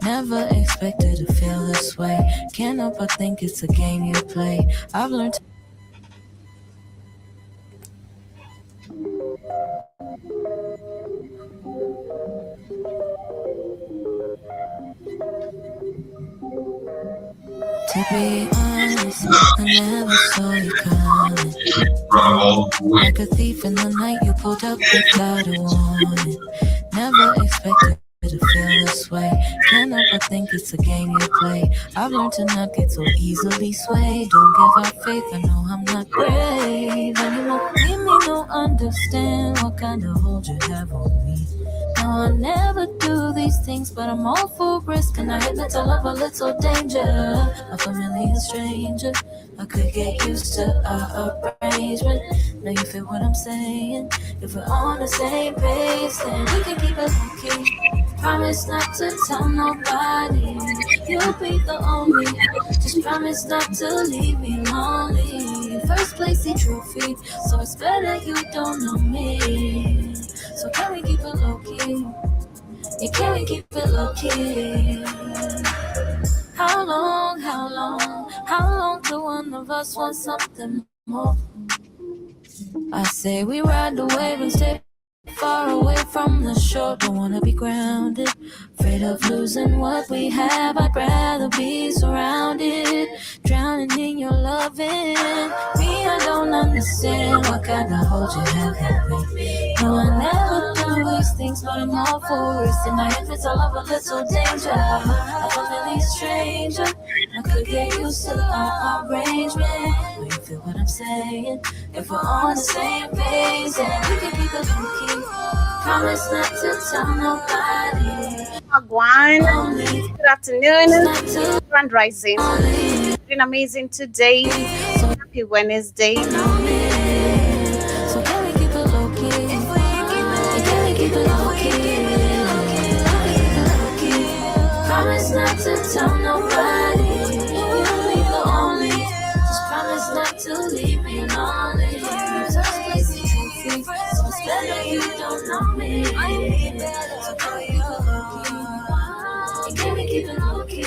Never expected to feel this way. Can't help but think it's a game you play. I've learned to be honest, I never saw you coming. Like a thief in the night, you pulled up without a warning. Never expected to feel this way. Can't help but think it's a game you play. I've learned to not get so easily swayed. Don't give up faith, I know I'm not brave anymore. Give me no understand what kind of hold you have on me. No, I never do these things, but I'm all for risk, and I admit I love a little danger. A familiar stranger, I could get used to our arrangement. Now you feel what I'm saying? If we're on the same page, then we can keep it low-key. Promise not to tell nobody. You'll be the only. Just promise not to leave me lonely. First place the trophy, so it's better you don't know me. So can we keep it low-key? Yeah, can we keep it low-key? How long, how long, how long till one of us wants something more? I say we ride the wave and stay far away from the shore. Don't wanna be grounded, afraid of losing what we have. I'd rather be surrounded, drowning in your loving. Me, I don't understand what kind of hold you have on me. No, I never do these things, but I'm all for risk. And I admit I love a little danger. A familiar stranger, I could get used to our arrangement. Do you feel what I'm saying? If we're on the same page, then we can keep it low-key. Promise not to tell nobody. Agwan, good afternoon, Grand Rising. Doing amazing today. Happy Wednesday. So can we keep it low-key? Can we keep it low-key? Promise not to tell nobody. You'll be the only. Just promise not to leave me lonely. Just place it too free, so it's better you don't know me. So can we keep it low-key? Can we keep it low-key?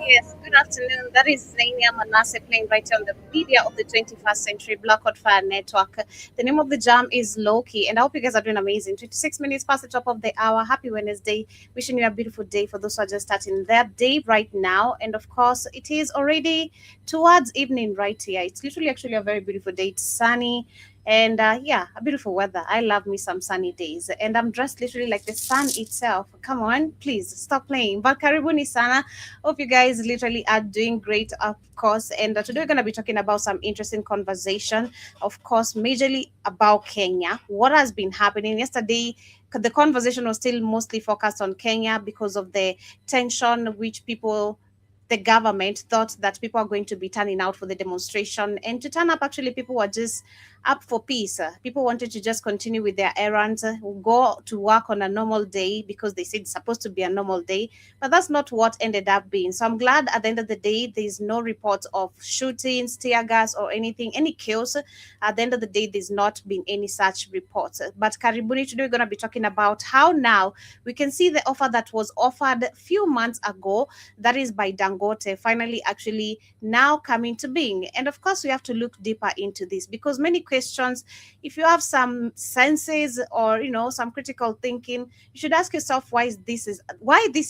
Yes, good afternoon. That is Zania Manasseh playing right here on the media of the 21st Century Blackout Fire Network. The name of the jam is Loki, and I hope you guys are doing amazing. 26 minutes past the top of the hour. Happy Wednesday. Wishing you a beautiful day for those who are just starting their day right now. And of course, it is already towards evening right here. It's literally actually a very beautiful day. It's sunny. And yeah, a beautiful weather. I love me some sunny days. And I'm dressed literally like the sun itself. Come on, please stop playing. But karibuni sana. Hope you guys literally are doing great, of course. And today we're going to be talking about some interesting conversation, of course, majorly about Kenya. What has been happening yesterday? The conversation was still mostly focused on Kenya because of the tension which the government thought that people are going to be turning out for the demonstration, and to turn up, actually people were just up for peace. People wanted to just continue with their errands, go to work on a normal day because they said it's supposed to be a normal day, but that's not what ended up being. So I'm glad at the end of the day there's no reports of shootings, tear gas, or anything, any chaos. At the end of the day, there's not been any such reports. But karibuni, today we're going to be talking about how now we can see the offer that was offered a few months ago, that is by Dangote, finally actually now coming to being. And of course, we have to look deeper into this because many questions, if you have some senses or some critical thinking, you should ask yourself why this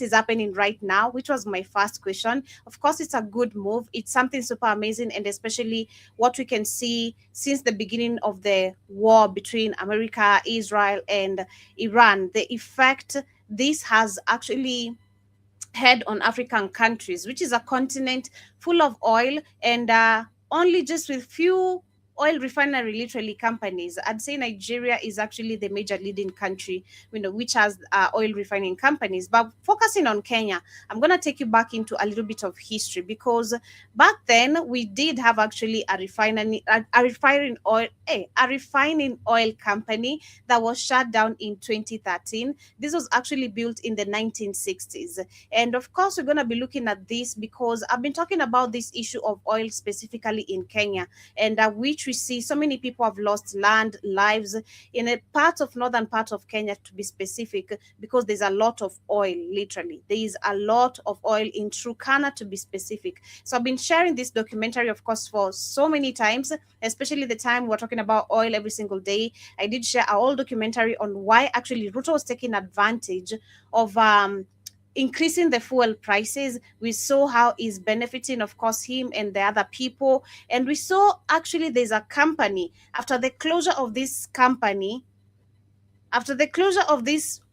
is happening right now, which was my first question. Of course, it's a good move. It's something super amazing, and especially what we can see since the beginning of the war between America, Israel, and Iran, the effect this has actually had on African countries, which is a continent full of oil, and only just with few oil refinery literally companies. I'd say Nigeria is actually the major leading country, which has oil refining companies. But focusing on Kenya, I'm gonna take you back into a little bit of history, because back then we did have actually a refining oil company that was shut down in 2013. This was actually built in the 1960s. And of course, we're going to be looking at this because I've been talking about this issue of oil specifically in Kenya, and which which we see so many people have lost land, lives in a northern part of Kenya, to be specific, because there's a lot of oil. Literally, there is a lot of oil in Turkana, to be specific. So I've been sharing this documentary, of course, for so many times, especially the time we're talking about oil every single day. I did share a whole documentary on why actually Ruto was taking advantage of increasing the fuel prices. We saw how it's benefiting, of course, him and the other people. And we saw actually there's a company, after the closure of this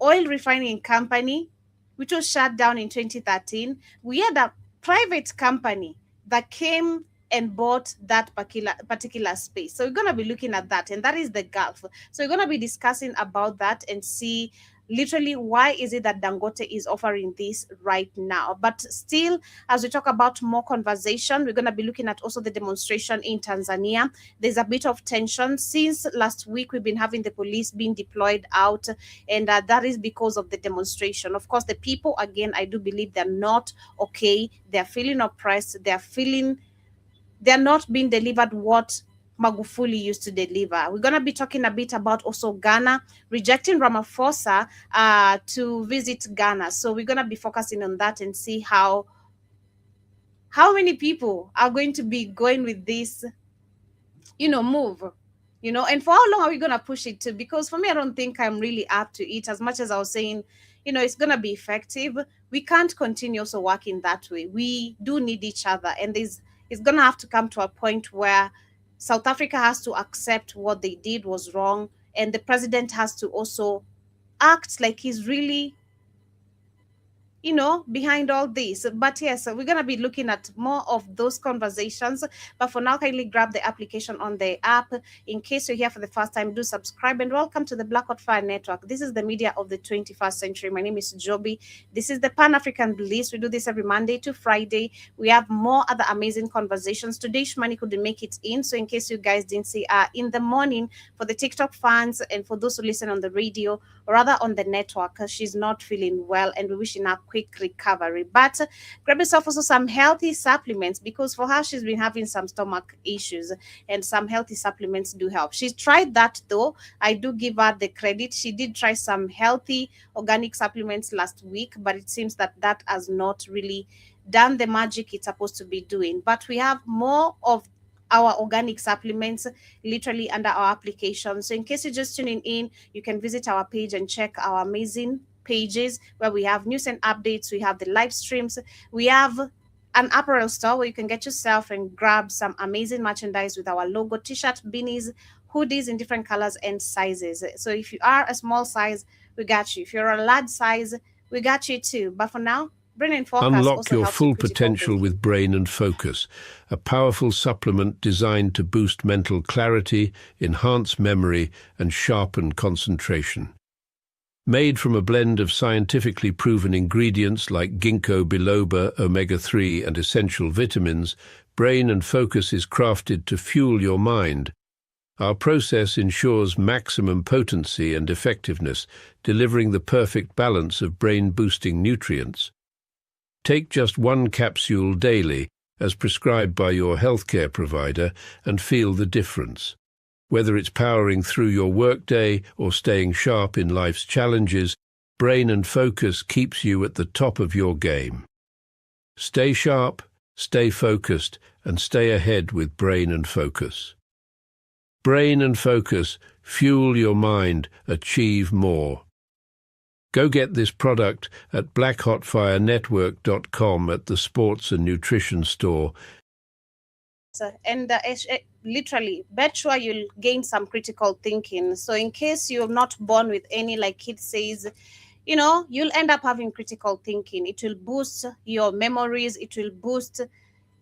oil refining company, which was shut down in 2013, we had a private company that came and bought that particular space. So we're going to be looking at that, and that is the Gulf. So we're going to be discussing about that and see literally why is it that Dangote is offering this right now. But still, as we talk about more conversation, we're going to be looking at also the demonstration in Tanzania. There's a bit of tension since last week. We've been having the police being deployed out, and that is because of the demonstration. Of course, the people, again, I do believe they're not okay. They're feeling oppressed. They're not being delivered what Magufuli used to deliver. We're going to be talking a bit about also Ghana rejecting Ramaphosa to visit Ghana. So we're going to be focusing on that and see how many people are going to be going with this, move. And for how long are we going to push it to? Because for me, I don't think I'm really up to it. As much as I was saying, it's going to be effective, we can't continue also working that way. We do need each other. And it's going to have to come to a point where South Africa has to accept what they did was wrong. And the president has to also act like he's really behind all this. But yes, we're going to be looking at more of those conversations. But for now, kindly grab the application on the app. In case you're here for the first time, do subscribe and welcome to the Black Hot Fire Network. This is the media of the 21st century. My name is Joby. This is the Pan-African Beliefs. We do this every Monday to Friday. We have more other amazing conversations. Today, Shmani couldn't make it in. So in case you guys didn't see, in the morning, for the TikTok fans and for those who listen on the radio, or rather on the network, she's not feeling well, and we wish her quick recovery. But grab yourself also some healthy supplements, because for her, she's been having some stomach issues, and some healthy supplements do help. She tried that though. I do give her the credit. She did try some healthy organic supplements last week, but it seems that has not really done the magic it's supposed to be doing. But we have more of our organic supplements literally under our application. So in case you're just tuning in, you can visit our page and check our amazing pages where we have news and updates. We have the live streams. We have an apparel store where you can get yourself and grab some amazing merchandise with our logo, t-shirt, beanies, hoodies in different colors and sizes. So if you are a small size, we got you. If you're a large size, we got you too. But for now, Brain and Focus unlock your full potential with Brain and Focus, a powerful supplement designed to boost mental clarity, enhance memory, and sharpen concentration. Made from a blend of scientifically proven ingredients like ginkgo biloba, omega-3, and essential vitamins, Brain and Focus is crafted to fuel your mind. Our process ensures maximum potency and effectiveness, delivering the perfect balance of brain-boosting nutrients. Take just one capsule daily, as prescribed by your healthcare provider, and feel the difference. Whether it's powering through your workday or staying sharp in life's challenges, Brain and Focus keeps you at the top of your game. Stay sharp, stay focused, and stay ahead with Brain and Focus. Brain and Focus, fuel your mind, achieve more. Go get this product at blackhotfirenetwork.com at the Sports and Nutrition Store. And literally, bet sure you'll gain some critical thinking. So in case you're not born with any, like Kid says, you'll end up having critical thinking. It will boost your memories. It will boost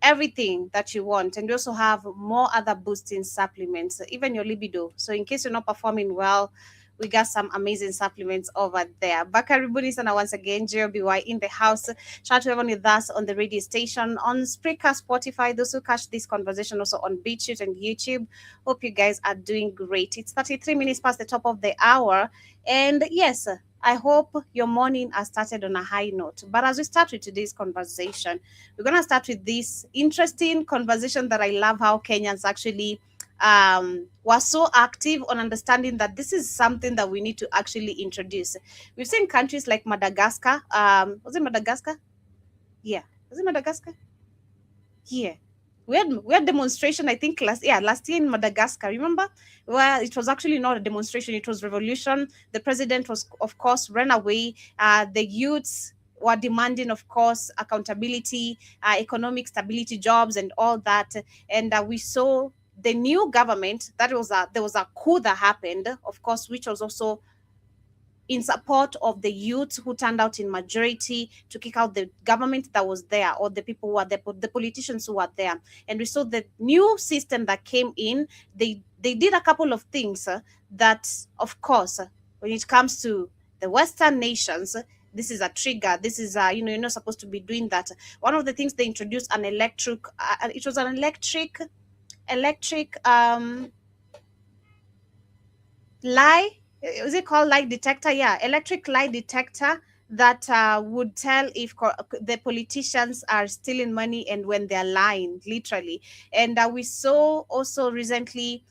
everything that you want. And we also have more other boosting supplements, even your libido. So in case you're not performing well, we got some amazing supplements over there. Bakaribuni sana once again, JOBY in the house. Shout out to everyone with us on the radio station, on Spreaker, Spotify, those who catch this conversation also on BitChute and YouTube. Hope you guys are doing great. It's 33 minutes past the top of the hour. And yes, I hope your morning has started on a high note. But as we start with today's conversation, we're going to start with this interesting conversation that I love how Kenyans actually were so active on understanding that this is something that we need to actually introduce. We've seen countries like Madagascar. Was it Madagascar? Yeah. Was it Madagascar? Yeah. We had demonstration, I think last year in Madagascar. Remember, where it was actually not a demonstration; it was revolution. The president was, of course, ran away. The youths were demanding, of course, accountability, economic stability, jobs, and all that. And we saw the new government. There was a coup that happened, of course, which was also in support of the youth who turned out in majority to kick out the government that was there, or the people who were there, the politicians who were there. And we saw the new system that came in. They did a couple of things that, of course, when it comes to the Western nations, this is a trigger. This is you're not supposed to be doing that. One of the things they introduced an electric. It was an electric lie, is it called lie detector? Yeah, electric lie detector that would tell if the politicians are stealing money and when they're lying, literally. And we saw also recently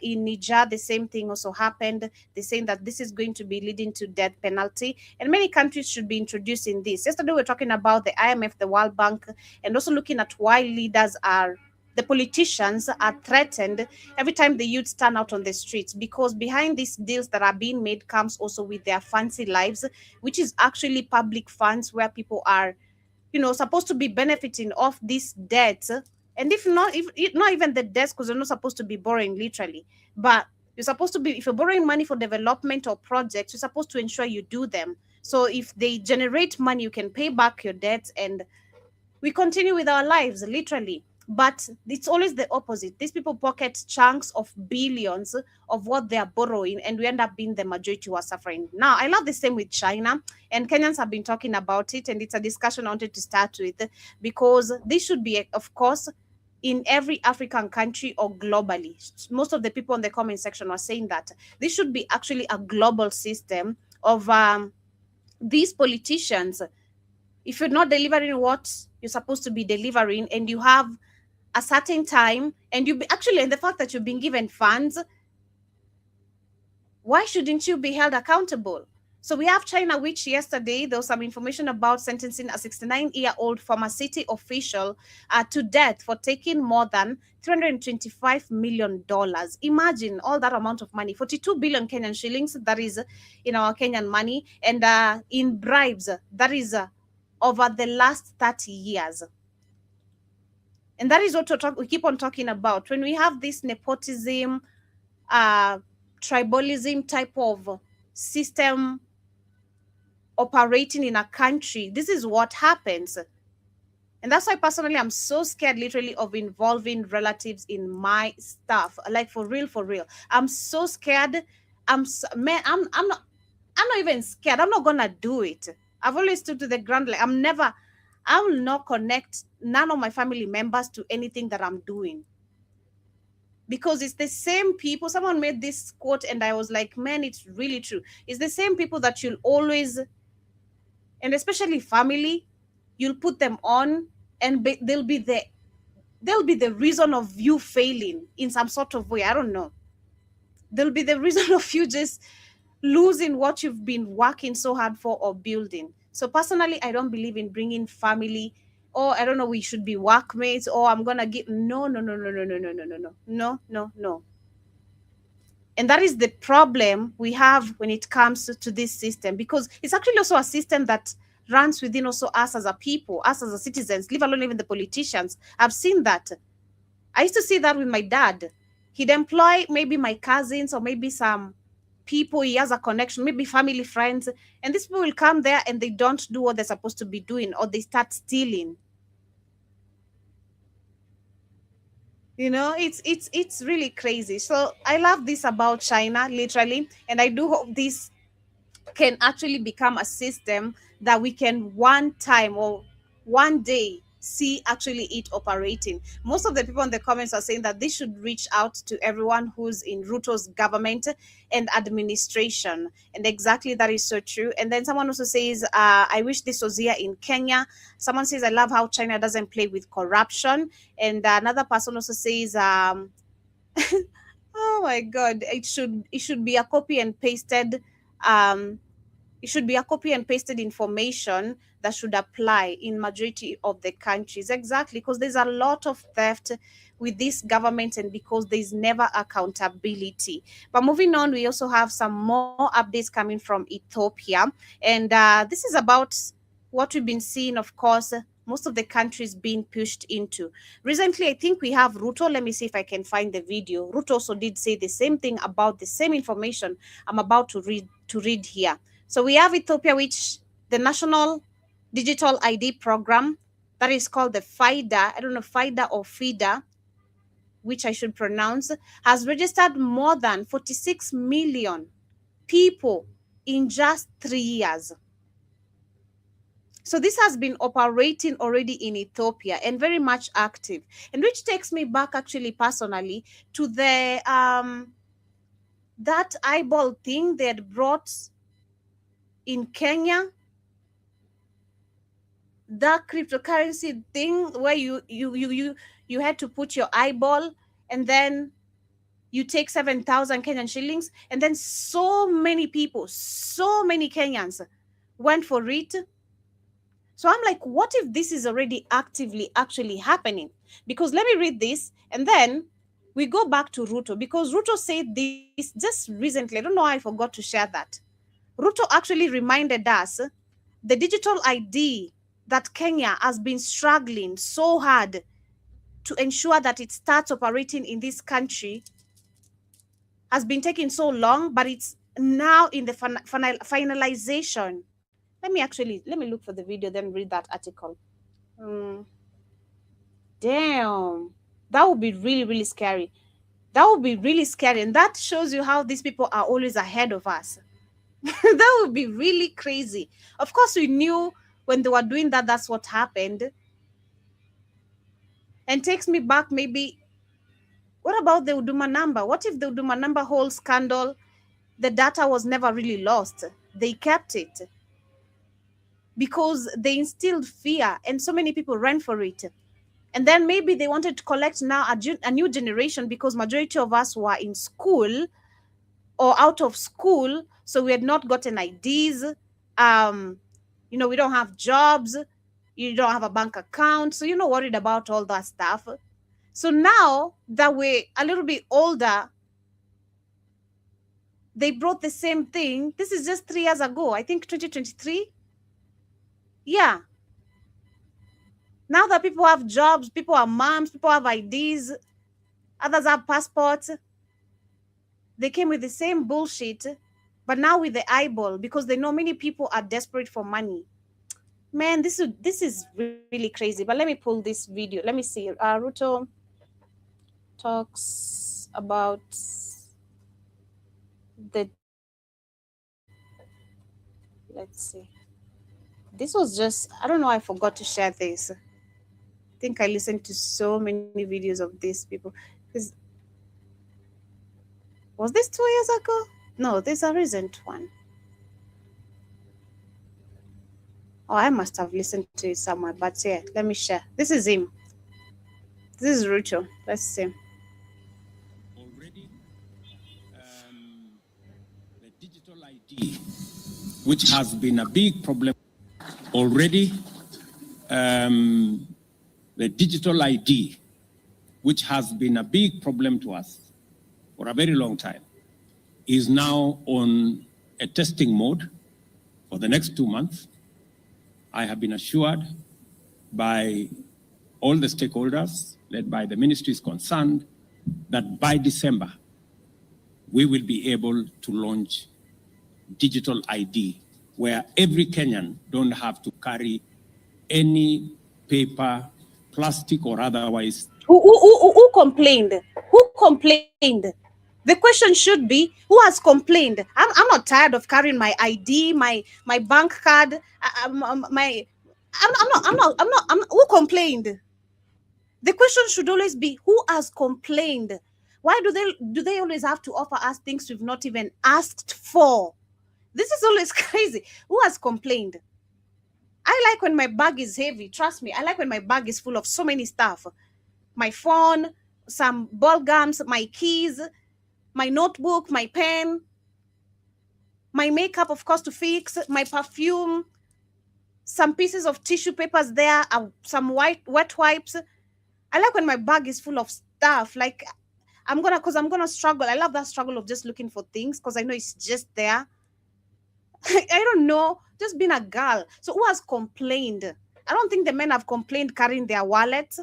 in Niger, the same thing also happened. They're saying that this is going to be leading to death penalty, and many countries should be introducing this. Yesterday, we were talking about the IMF, the World Bank, and also looking at why the politicians are threatened every time the youths turn out on the streets, because behind these deals that are being made comes also with their fancy lives, which is actually public funds where people are, supposed to be benefiting off this debt. And if not even the debts, because you're not supposed to be borrowing literally, but you're supposed to be, if you're borrowing money for development or projects, you're supposed to ensure you do them. So if they generate money, you can pay back your debts and we continue with our lives, literally. But it's always the opposite. These people pocket chunks of billions of what they are borrowing, and we end up being the majority who are suffering. Now, I love the same with China, and Kenyans have been talking about it, and it's a discussion I wanted to start with, because this should be, of course, in every African country or globally. Most of the people in the comment section are saying that this should be actually a global system of these politicians. If you're not delivering what you're supposed to be delivering, and you have a certain time, and and the fact that you've been given funds, why shouldn't you be held accountable? So we have China, which yesterday there was some information about sentencing a 69-year-old former city official to death for taking more than $325 million. Imagine all that amount of money, 42 billion Kenyan shillings, that is in our Kenyan money, and in bribes, that is over the last 30 years. And that is what we keep on talking about. When we have this nepotism, tribalism type of system operating in a country, this is what happens. And that's why personally I'm so scared literally of involving relatives in my stuff. Like for real. I'm so scared. I'm not even scared. I'm not gonna do it. I've always stood to the ground. Like I will not connect none of my family members to anything that I'm doing. Because it's the same people. Someone made this quote and I was like, man, it's really true. It's the same people that you'll always, and especially family, you'll put them on, and they'll be the reason of you failing in some sort of way. I don't know. They'll be the reason of you just losing what you've been working so hard for or building. So personally, I don't believe in bringing family, or I don't know, we should be workmates, or I'm gonna give no. And that is the problem we have when it comes to this system, because it's actually also a system that runs within also us as a people, us as a citizens, leave alone even the politicians. I've seen that. I used to see that with my dad. He'd employ maybe my cousins or maybe some people he has a connection, maybe family, friends, and these people will come there and they don't do what they're supposed to be doing, or they start stealing. It's really crazy. So I love this about China, literally, and I do hope this can actually become a system that we can one time or one day see actually it operating. Most of the people in the comments are saying that they should reach out to everyone who's in Ruto's government and administration. And exactly, that is so true. And then someone also says, I wish this was here in Kenya. Someone says, I love how China doesn't play with corruption. And another person also says, Oh my God! It should be a copy and pasted. It should be a copy and pasted information that should apply in majority of the countries. Exactly, because there's a lot of theft with this government and because there's never accountability. But moving on, we also have some more updates coming from Ethiopia. And this is about what we've been seeing, of course, most of the countries being pushed into. Recently, I think we have Ruto. Let me see if I can find the video. Ruto also did say the same thing about the same information I'm about to read here. So we have Ethiopia, which the National Digital ID Program, that is called the FIDA, I don't know, FIDA or FIDA, which I should pronounce, has registered more than 46 million people in just 3 years. So this has been operating already in Ethiopia and very much active. And which takes me back actually personally to the that eyeball thing they had brought in Kenya, that cryptocurrency thing where you had to put your eyeball and then you take 7,000 Kenyan shillings, and then so many people, so many Kenyans went for it. So I'm like, what if this is already actively actually happening? Because let me read this, and then we go back to Ruto, because Ruto said this just recently. I don't know why I forgot to share that. Ruto actually reminded us the digital ID that Kenya has been struggling so hard to ensure that it starts operating in this country has been taking so long, but it's now in the finalization. Let me look for the video, then read that article. Damn, that would be really, really scary. That would be really scary. And that shows you how these people are always ahead of us. That would be really crazy. Of course, we knew when they were doing that, that's what happened. And takes me back, maybe, what about the Uduma number? What if the Uduma number whole scandal, the data was never really lost? They kept it because they instilled fear and so many people ran for it. And then maybe they wanted to collect now a new generation, because majority of us were in school or out of school, so we had not gotten IDs. We don't have jobs, you don't have a bank account, so you're not worried about all that stuff. So now that we're a little bit older, they brought the same thing. This is just 3 years ago, I think 2023. Yeah. Now that people have jobs, people are moms, people have IDs, others have passports, they came with the same bullshit, but now with the eyeball, because they know many people are desperate for money. Man, this is really crazy. But let me pull this video. Let me see. Ruto talks about the. Let's see. This was just, I don't know, I forgot to share this. I think I listened to so many videos of these people. Was this 2 years ago? No, there's a recent one. Oh, I must have listened to it somewhere, but yeah, let me share. This is him. This is Ruto. Let's see. Already, the digital ID, which has been a big problem. Already, the digital ID, which has been a big problem to us for a very long time, is now on a testing mode for the next 2 months. I have been assured by all the stakeholders, led by the ministries concerned, that by December, we will be able to launch digital ID, where every Kenyan don't have to carry any paper, plastic or otherwise. Who complained? Who complained? The question should be, who has complained? I'm not tired of carrying my ID, my bank card, I'm not. Who complained? The question should always be, who has complained? Why do they always have to offer us things we've not even asked for? This is always crazy. Who has complained? I like when my bag is heavy. Trust me, I like when my bag is full of so many stuff. My phone, some ball gums, my keys, my notebook, my pen, my makeup, of course, to fix, my perfume, some pieces of tissue papers there, some wet wipes. I like when my bag is full of stuff. Like I'm gonna struggle. I love that struggle of just looking for things because I know it's just there. I don't know, just being a girl. So who has complained? I don't think the men have complained carrying their wallets.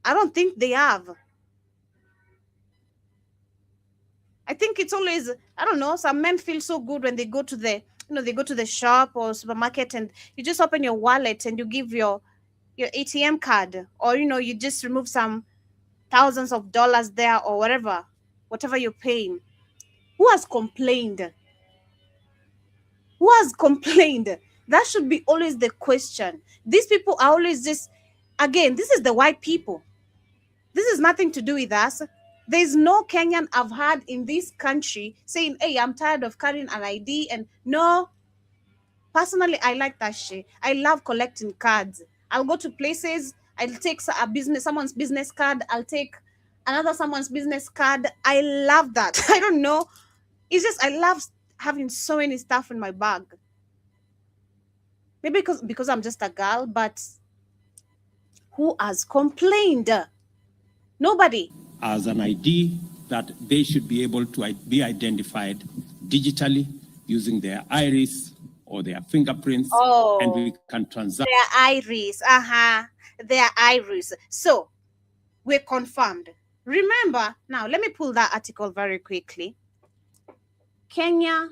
I don't think they have. I think it's always, I don't know, some men feel so good when they go to the, they go to the shop or supermarket and you just open your wallet and you give your ATM card, or, you just remove some thousands of dollars there or whatever you're paying. Who has complained? Who has complained? That should be always the question. These people are always just, again, this is the white people. This is nothing to do with us. There's no Kenyan I've had in this country saying, hey, I'm tired of carrying an ID. And no, personally, I like that shit. I love collecting cards. I'll go to places, I'll take someone's business card, I'll take another someone's business card. I love that. I don't know. It's just, I love having so many stuff in my bag. Maybe because I'm just a girl, but who has complained? Nobody. As an ID that they should be able to be identified digitally using their iris or their fingerprints, and we can transact. Their iris, their iris. So we're confirmed. Remember, now let me pull that article very quickly. Kenya,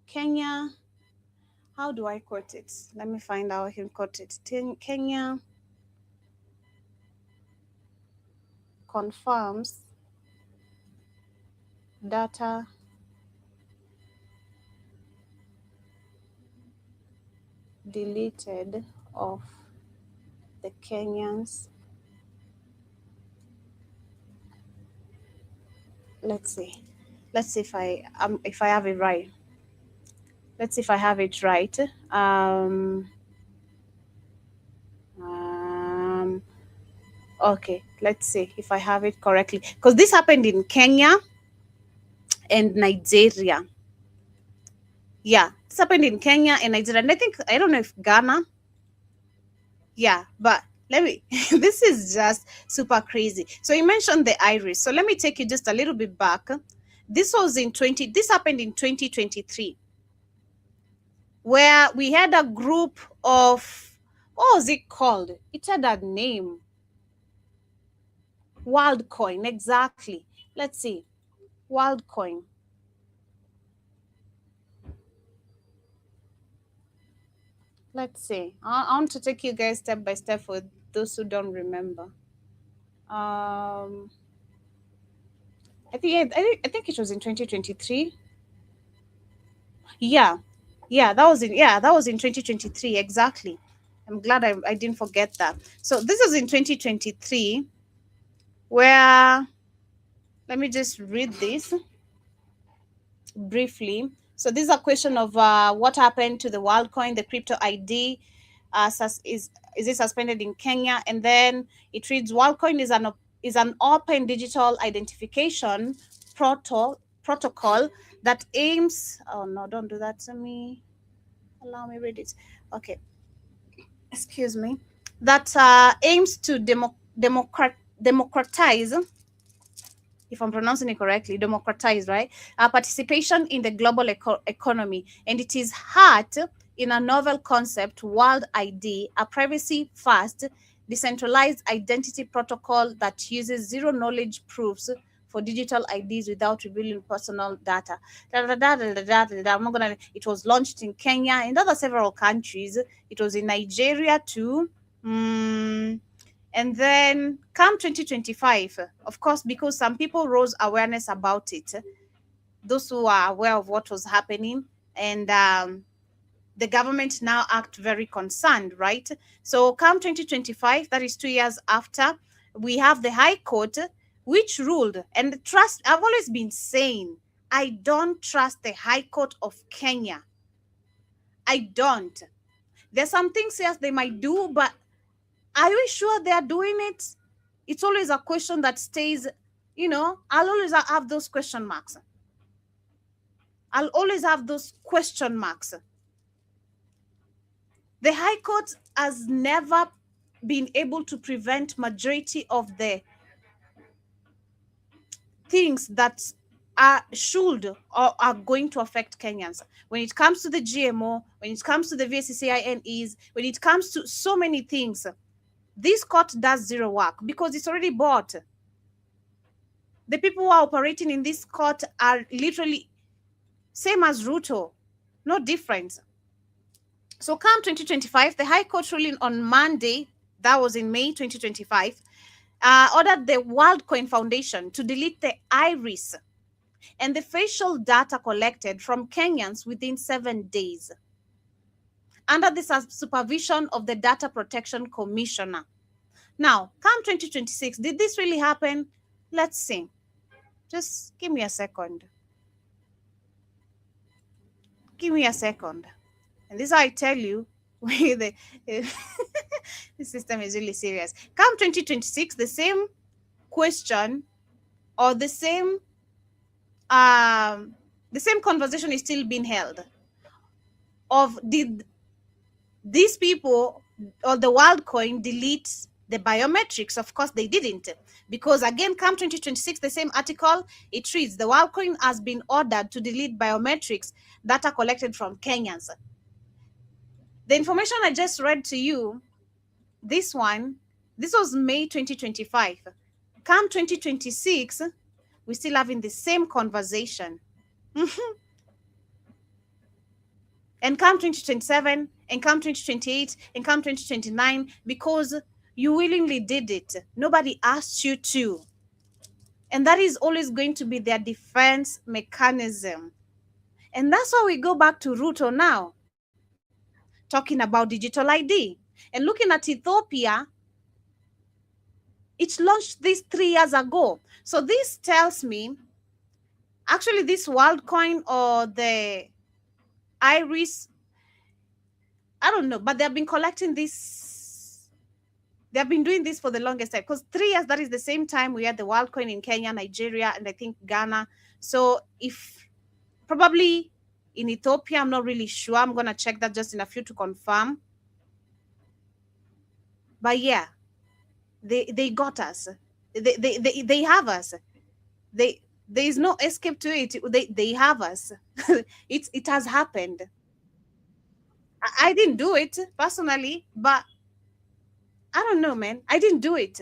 Kenya, how do I quote it? Let me find out how I can quote it. Kenya confirms data deleted of the Kenyans. Let's see if I have it right. Let's see if I have it right. Okay, let's see if I have it correctly, because this happened in Kenya and Nigeria. Yeah, this happened in Kenya and Nigeria, and I don't know if Ghana. Yeah, but this is just super crazy. So you mentioned the iris. So let me take you just a little bit back. This happened in 2023, where we had a group of, what was it called? It had a name. WorldCoin, exactly. Let's see. WorldCoin. Let's see. I want to take you guys step by step for those who don't remember. I think it was in 2023. Yeah, that was in 2023, exactly. I'm glad I didn't forget that. So this is in 2023, where, let me just read this briefly. So this is a question of what happened to the WorldCoin, the crypto ID. Is it suspended in Kenya? And then it reads, WorldCoin is an open digital identification protocol that aims, oh no, don't do that to me. Allow me read it. Okay. Excuse me. That aims to democratize, if I'm pronouncing it correctly, democratize, right? Participation in the global economy. And it is heart in a novel concept, World ID, a privacy-first, decentralized identity protocol that uses zero-knowledge proofs for digital IDs without revealing personal data. It was launched in Kenya and other several countries. It was in Nigeria too. And then come 2025, of course, because some people rose awareness about it, those who are aware of what was happening, and the government now act very concerned, right? So come 2025, that is 2 years after, we have the High Court, which ruled, and trust, I've always been saying, I don't trust the High Court of Kenya. I don't. There's some things, yes, they might do, but are you sure they are doing it? It's always a question that stays, I'll always have those question marks. I'll always have those question marks. The High Court has never been able to prevent majority of the things that should or are going to affect Kenyans. When it comes to the GMO, when it comes to the VSCCINEs, when it comes to so many things, this court does zero work because it's already bought. The people who are operating in this court are literally same as Ruto, no difference. So come 2025, the High Court ruling on Monday, that was in May 2025, ordered the WorldCoin Foundation to delete the iris and the facial data collected from Kenyans within 7 days under the supervision of the Data Protection Commissioner. Now, come 2026, did this really happen? Let's see. Just give me a second. Give me a second. And this is how I tell you, the system is really serious. Come 2026, the same question or the same conversation is still being held. Of did these people or the WorldCoin delete the biometrics? Of course they didn't, because again, come 2026, the same article, it reads, the WorldCoin has been ordered to delete biometrics data collected from Kenyans. The information I just read to you, this was May 2025. Come 2026, we're still having the same conversation. And come 2027, and come 2028, and come 2029, because you willingly did it. Nobody asked you to. And that is always going to be their defense mechanism. And that's why we go back to Ruto now, talking about digital ID. And looking at Ethiopia, it launched this 3 years ago. So this tells me, actually this WorldCoin or the iris, I don't know, but they've been collecting this. They've been doing this for the longest time, because 3 years, that is the same time we had the WorldCoin in Kenya, Nigeria, and I think Ghana. So if probably in Ethiopia, I'm not really sure. I'm going to check that just in a few to confirm. But yeah, they got us. They have us. There is no escape to it. They have us. It has happened. I didn't do it personally, but I don't know, man. I didn't do it.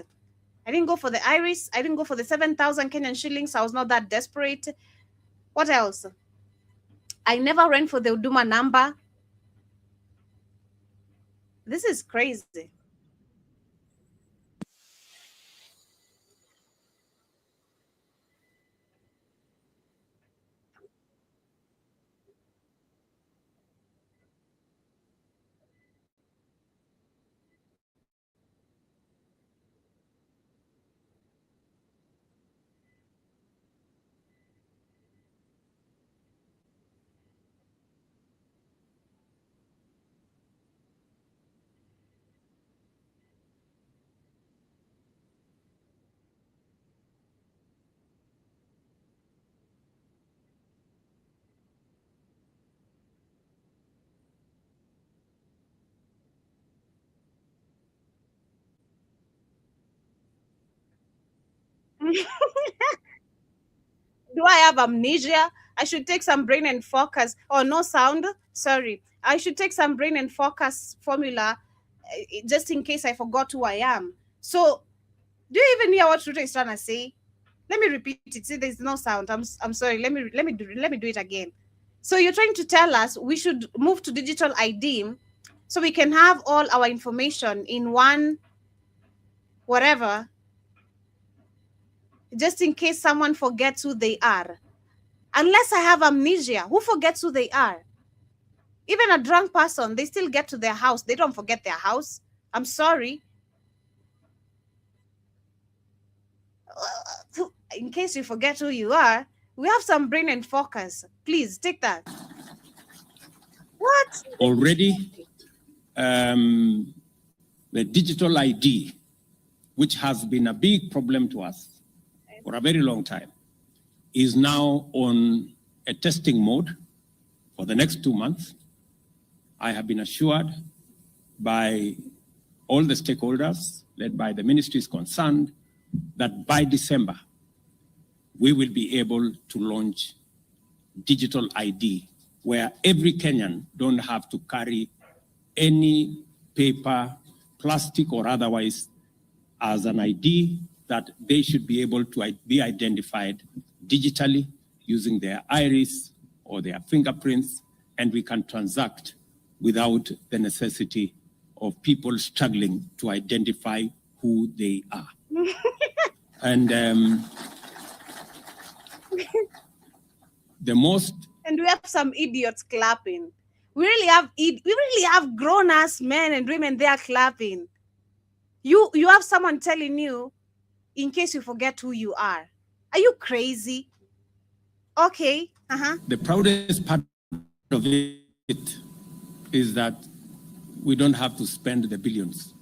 I didn't go for the iris. I didn't go for the 7,000 Kenyan shillings. I was not that desperate. What else? I never ran for the Huduma number. This is crazy. Do I have amnesia? I should take some brain and focus. Oh, no sound. Sorry. I should take some brain and focus formula just in case I forgot who I am. So, do you even hear what Ruto is trying to say? Let me repeat it. See, there's no sound. I'm sorry. Let me do it again. So you're trying to tell us we should move to digital ID so we can have all our information in one whatever, just in case someone forgets who they are. Unless I have amnesia, who forgets who they are? Even a drunk person, they still get to their house. They don't forget their house. I'm sorry. In case you forget who you are, we have some brain and focus. Please take that. What? Already, the digital ID, which has been a big problem to us for a very long time, is now on a testing mode for the next 2 months. I have been assured by all the stakeholders, led by the ministries concerned, that by December, we will be able to launch digital ID, where every Kenyan don't have to carry any paper, plastic or otherwise, as an ID, that they should be able to be identified digitally using their iris or their fingerprints, and we can transact without the necessity of people struggling to identify who they are. And the most... And we have some idiots clapping. We really have grown-ass men and women there clapping. You have someone telling you, in case you forget who you are. Are you crazy? Okay. The proudest part of it is that we don't have to spend the billions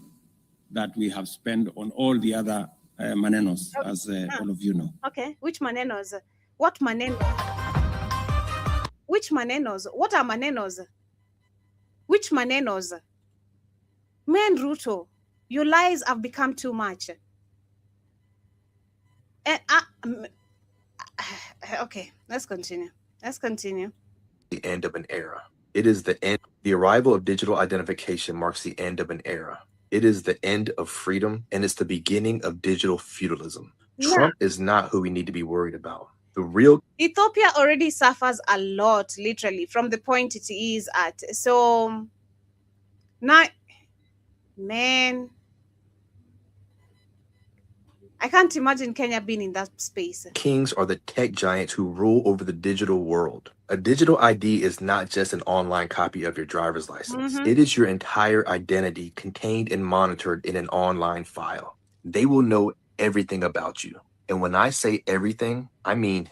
that we have spent on all the other manenos, as all of you know. Okay. Which manenos? What manenos? Which manenos? What are manenos? Which manenos? Man, Ruto, your lies have become too much. Okay, let's continue. The end of an era. It is the end. The arrival of digital identification marks the end of an era. It is the end of freedom, and it's the beginning of digital feudalism. Yeah. Trump is not who we need to be worried about. The real Ethiopia already suffers a lot, literally, from the point it is at. So now, man, I can't imagine Kenya being in that space. kings are the tech giants who rule over the digital world. A digital ID is not just an online copy of your driver's license. It is your entire identity contained and monitored in an online file. They will know everything about you. And when I say everything, I mean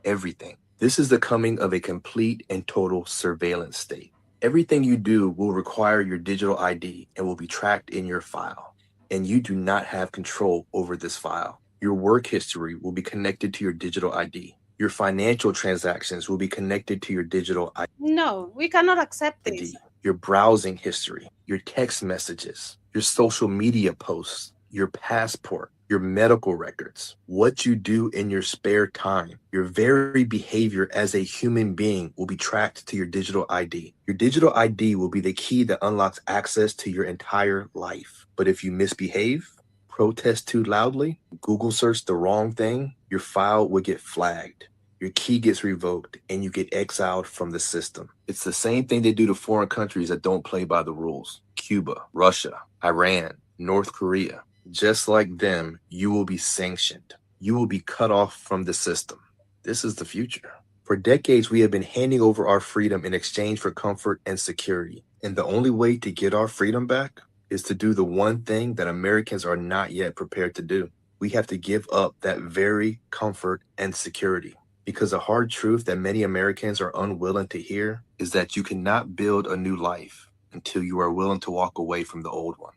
everything. This is the coming of a complete and total surveillance state. Everything you do will require your digital ID and will be tracked in your file. And you do not have control over this file. Your work history will be connected to your digital ID. Your financial transactions will be connected to your digital ID. No, we cannot accept this. Your browsing history, your text messages, your social media posts, your passport, your medical records, what you do in your spare time, your very behavior as a human being will be tracked to your digital ID. Your digital ID will be the key that unlocks access to your entire life. But if you misbehave, protest too loudly, Google search the wrong thing, your file will get flagged. Your key gets revoked and you get exiled from the system. It's the same thing they do to foreign countries that don't play by the rules. Cuba, Russia, Iran, North Korea. Just like them, you will be sanctioned. You will be cut off from the system. This is the future. For decades, we have been handing over our freedom in exchange for comfort and security. And the only way to get our freedom back is to do the one thing that Americans are not yet prepared to do. We have to give up that very comfort and security. Because a hard truth that many Americans are unwilling to hear is that you cannot build a new life until you are willing to walk away from the old one.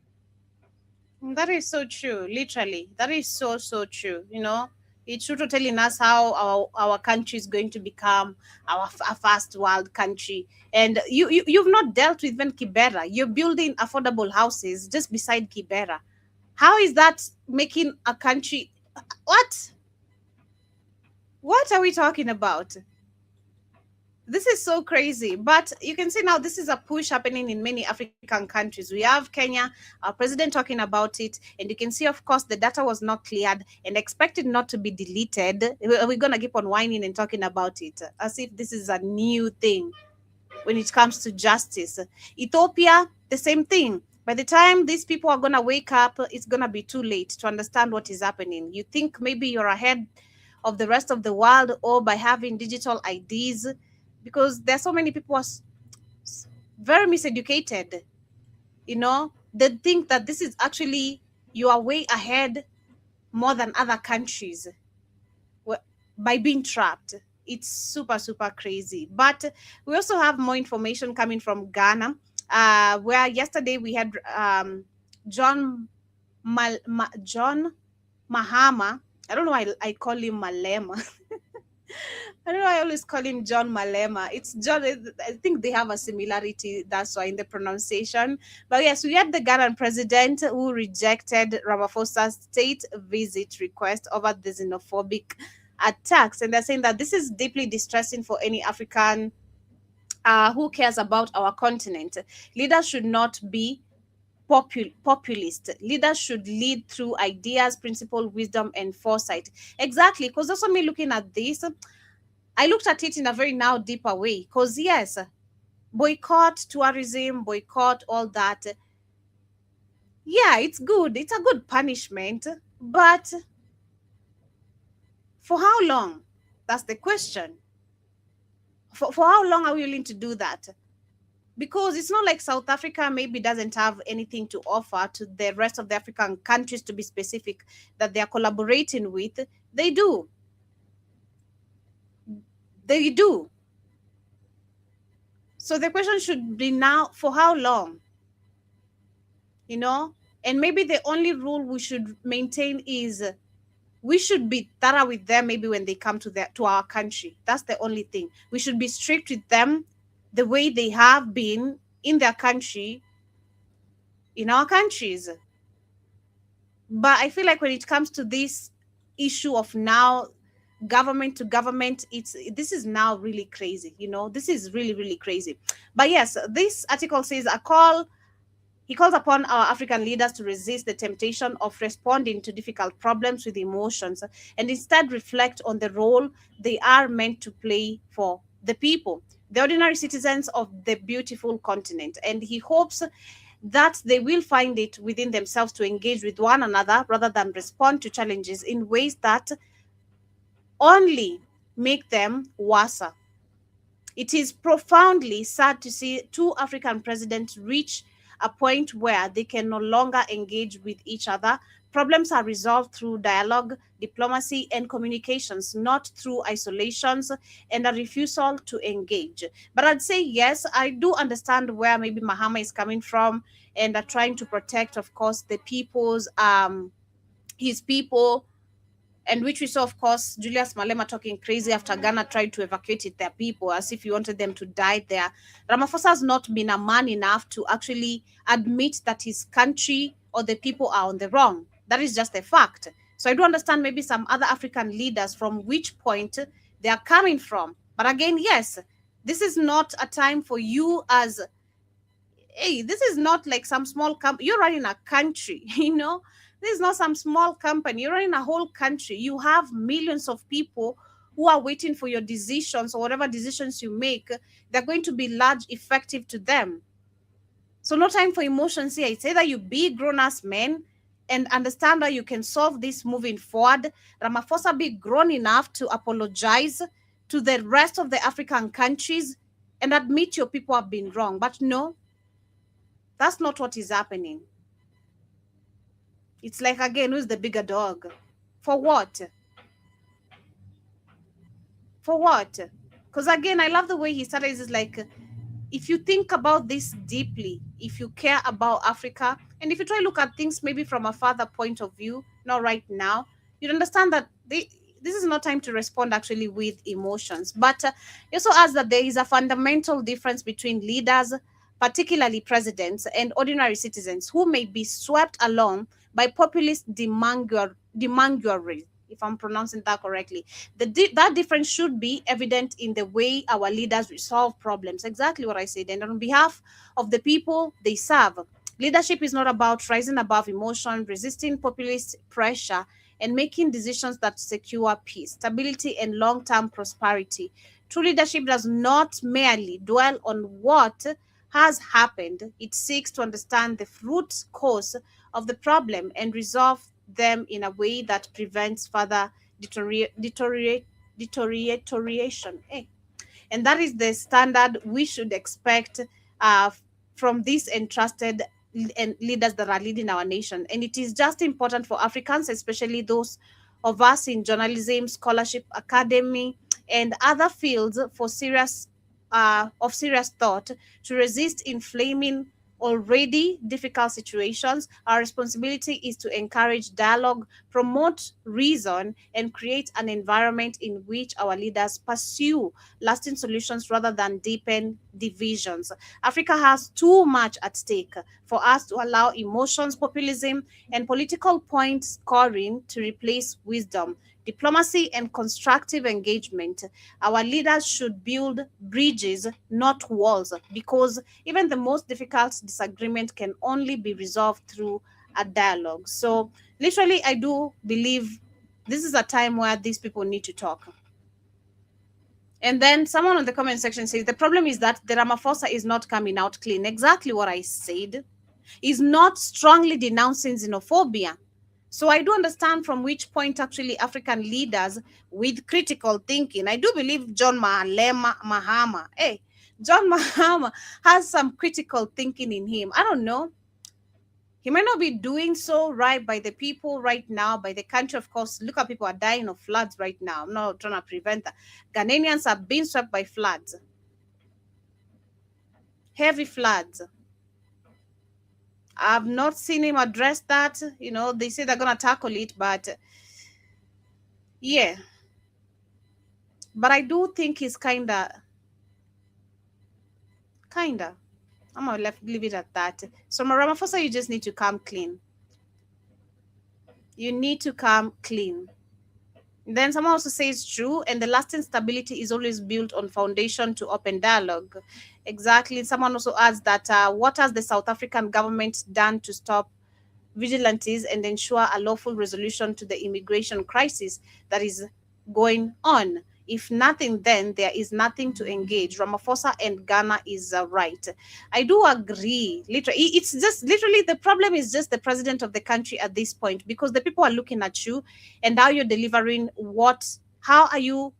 That is so true, literally. That is so true. You know, it's true to telling us how our country is going to become a first world country. And you've not dealt with even Kibera. You're building affordable houses just beside Kibera. How is that making a country? What are we talking about? This is so crazy. But you can see now this is a push happening in many African countries. We have Kenya, our president talking about it. And you can see, of course, the data was not cleared and expected not to be deleted. We're going to keep on whining and talking about it as if this is a new thing when it comes to justice. Ethiopia, the same thing. By the time these people are going to wake up, it's going to be too late to understand what is happening. You think maybe you're ahead of the rest of the world or by having digital IDs, because there are so many people who are very miseducated. You know, they think that this is actually, you are way ahead more than other countries by being trapped. It's super crazy. But we also have more information coming from Ghana. where yesterday we had John Mahama. I don't know why I call him Malema. I don't know. I always call him John Malema. It's John. I think they have a similarity. That's why in the pronunciation. But yes, we had the Ghanaian president who rejected Ramaphosa's state visit request over the xenophobic attacks, and they're saying that this is deeply distressing for any African who cares about our continent. Leaders should not be populist. Leaders should lead through ideas, principle, wisdom, and foresight. Exactly, because also me looking at this, I looked at it in a very now deeper way. Because yes, boycott tourism, boycott all that. Yeah, it's good. It's a good punishment. But for how long? That's the question. For how long are we willing to do that? Because it's not like South Africa maybe doesn't have anything to offer to the rest of the African countries, to be specific, that they are collaborating with. They do. They do. So the question should be now, for how long? You know? And maybe the only rule we should maintain is we should be thorough with them maybe when they come to our country. That's the only thing. We should be strict with them the way they have been in their country, in our countries. But I feel like when it comes to this issue of now government to government, this is now really crazy. This is really, really crazy. But yes, this article says he calls upon our African leaders to resist the temptation of responding to difficult problems with emotions and instead reflect on the role they are meant to play for the people, the ordinary citizens of the beautiful continent. And he hopes that they will find it within themselves to engage with one another rather than respond to challenges in ways that only make them worse. It is profoundly sad to see two African presidents reach a point where they can no longer engage with each other. Problems are resolved through dialogue, diplomacy, and communications, not through isolations and a refusal to engage. But I'd say, yes, I do understand where maybe Mahama is coming from and are trying to protect, of course, the people's, his people, and which we saw, of course, Julius Malema talking crazy after Ghana tried to evacuate their people as if he wanted them to die there. Ramaphosa has not been a man enough to actually admit that his country or the people are on the wrong. That is just a fact. So I do understand maybe some other African leaders from which point they are coming from. But again, yes, this is not a time for you as, hey, this is not like some small company. You're running a country, This is not some small company. You're running a whole country. You have millions of people who are waiting for your decisions, or whatever decisions you make. They're going to be large, effective to them. So no time for emotions here. It's either you be grown-ass men and understand that you can solve this moving forward. Ramaphosa be grown enough to apologize to the rest of the African countries and admit your people have been wrong. But no, that's not what is happening. It's like, again, who's the bigger dog? For what? For what? Because again, I love the way he started. It's like, if you think about this deeply, if you care about Africa, and if you try to look at things maybe from a further point of view, not right now, you'd understand that this is not time to respond actually with emotions. But he also adds that there is a fundamental difference between leaders, particularly presidents, and ordinary citizens who may be swept along by populist demanguery, if I'm pronouncing that correctly. That difference should be evident in the way our leaders resolve problems. Exactly what I said. And on behalf of the people they serve, leadership is not about rising above emotion, resisting populist pressure, and making decisions that secure peace, stability, and long-term prosperity. True leadership does not merely dwell on what has happened. It seeks to understand the root cause of the problem and resolve them in a way that prevents further deterioration. And that is the standard we should expect from these entrusted leaders that are leading our nation. And it is just important for Africans, especially those of us in journalism, scholarship, academy, and other fields, for serious of serious thought to resist inflaming already difficult situations. Our responsibility is to encourage dialogue, promote reason, and create an environment in which our leaders pursue lasting solutions rather than deepen divisions. Africa has too much at stake for us to allow emotions, populism, and political point scoring to replace wisdom, diplomacy, and constructive engagement. Our leaders should build bridges, not walls, because even the most difficult disagreement can only be resolved through a dialogue. So, literally, I do believe this is a time where these people need to talk. And then someone on the comment section says the problem is that the Ramaphosa is not coming out clean. Exactly what I said. Is not strongly denouncing xenophobia. So I do understand from which point actually African leaders with critical thinking. I do believe John Mahama. Hey, John Mahama has some critical thinking in him. I don't know. He might not be doing so right by the people right now, by the country. Of course, look at people are dying of floods right now. I'm not trying to prevent that. Ghanaians are being swept by floods. Heavy floods. I've not seen him address that. You know, they say they're going to tackle it, but yeah. But I do think he's kind of. I'm going to leave it at that. So, Ramaphosa, you just need to come clean. You need to come clean. Then someone also says true, and the lasting stability is always built on foundation to open dialogue. Exactly. Someone also adds that what has the South African government done to stop vigilantes and ensure a lawful resolution to the immigration crisis that is going on? If nothing, then there is nothing to engage. Ramaphosa and Ghana is right. I do agree. Literally, it's just literally the problem is just the president of the country at this point, because the people are looking at you and how you're delivering what, how are you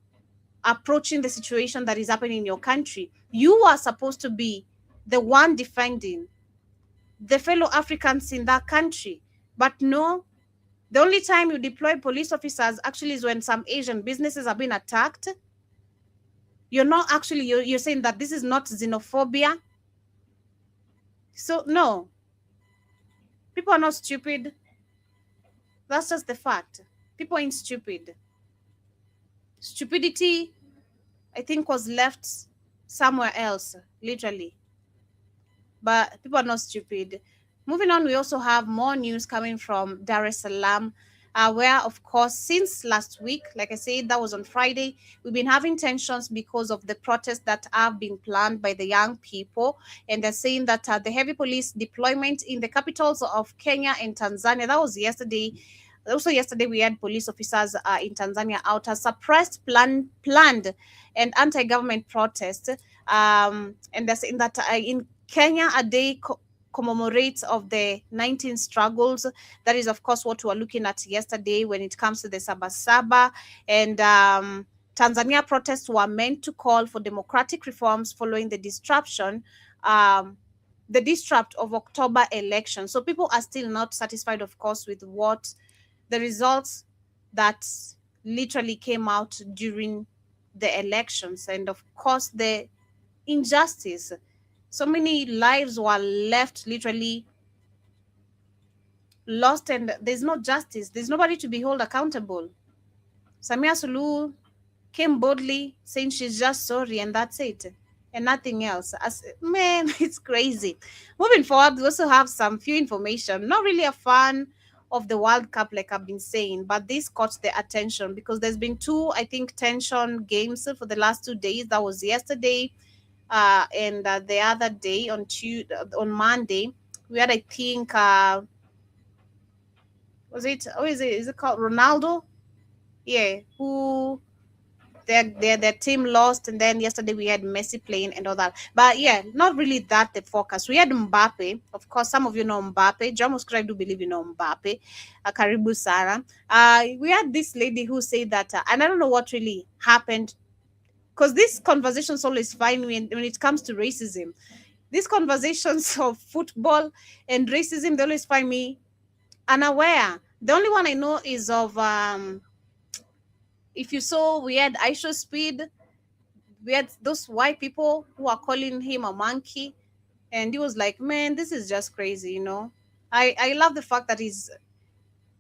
approaching the situation that is happening in your country. You are supposed to be the one defending the fellow Africans in that country. But no, the only time you deploy police officers actually is when some Asian businesses are being attacked. You're not actually, you're saying that this is not xenophobia. So no, people are not stupid. That's just the fact. People ain't stupid. Stupidity, I think, was left somewhere else, literally. But people are not stupid. Moving on, we also have more news coming from Dar es Salaam, where, of course, since last week, like I said, that was on Friday, we've been having tensions because of the protests that have been planned by the young people. And they're saying that the heavy police deployment in the capitals of Kenya and Tanzania, that was yesterday. Also, yesterday, we had police officers in Tanzania out as suppressed planned and anti-government protests. And they're saying that in Kenya, a day commemorates of the 19 struggles. That is, of course, what we were looking at yesterday when it comes to the Sabasaba. And Tanzania protests were meant to call for democratic reforms following the disruption of October election. So people are still not satisfied, of course, with what the results that literally came out during the elections. And of course, the injustice. So many lives were left literally lost, and there's no justice. There's nobody to be held accountable. Samia Suluhu came boldly saying she's just sorry, and that's it, and nothing else. Man, it's crazy. Moving forward, we also have some few information. Not really a fan of the World Cup, like I've been saying, but this caught the attention because there's been two, I think, tension games for the last 2 days. That was yesterday. And the other day on Monday, we had, I think, is it called Ronaldo? Yeah, who their team lost, and then yesterday we had Messi playing and all that. But yeah, not really that the focus. We had Mbappe, of course. Some of you know Mbappe. Jamus, I do believe you know Mbappe. Karibu Sarah. We had this lady who said that, and I don't know what really happened, because these conversations always find me when it comes to racism. These conversations of football and racism, they always find me unaware. The only one I know is of, if you saw, we had Aisha Speed. we had those white people who are calling him a monkey, and he was like, man, this is just crazy, you know. I love the fact that he's,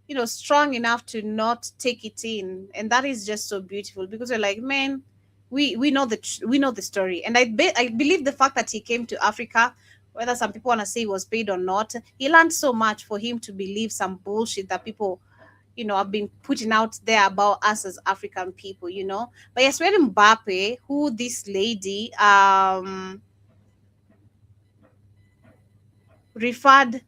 you know, strong enough to not take it in, and that is just so beautiful, because we're like, man, we know we know the story. And I believe the fact that he came to Africa, whether some people want to say he was paid or not, he learned so much for him to believe some bullshit that people, you know, have been putting out there about us as African people, you know. But yes, we had Mbappe, who this lady referred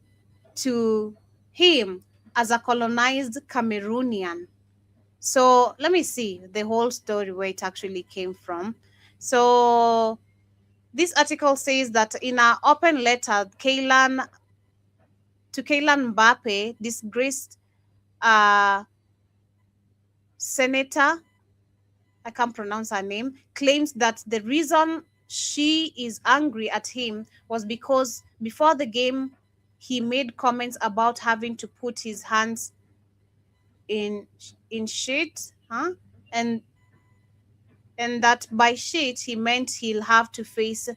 to him as a colonized Cameroonian. So let me see the whole story where it actually came from. So this article says that in an open letter, Kylian Mbappe, disgraced uh, senator, I can't pronounce her name, claims that the reason she is angry at him was because before the game, he made comments about having to put his hands in shit, huh? And that by shit he meant he'll have to face her.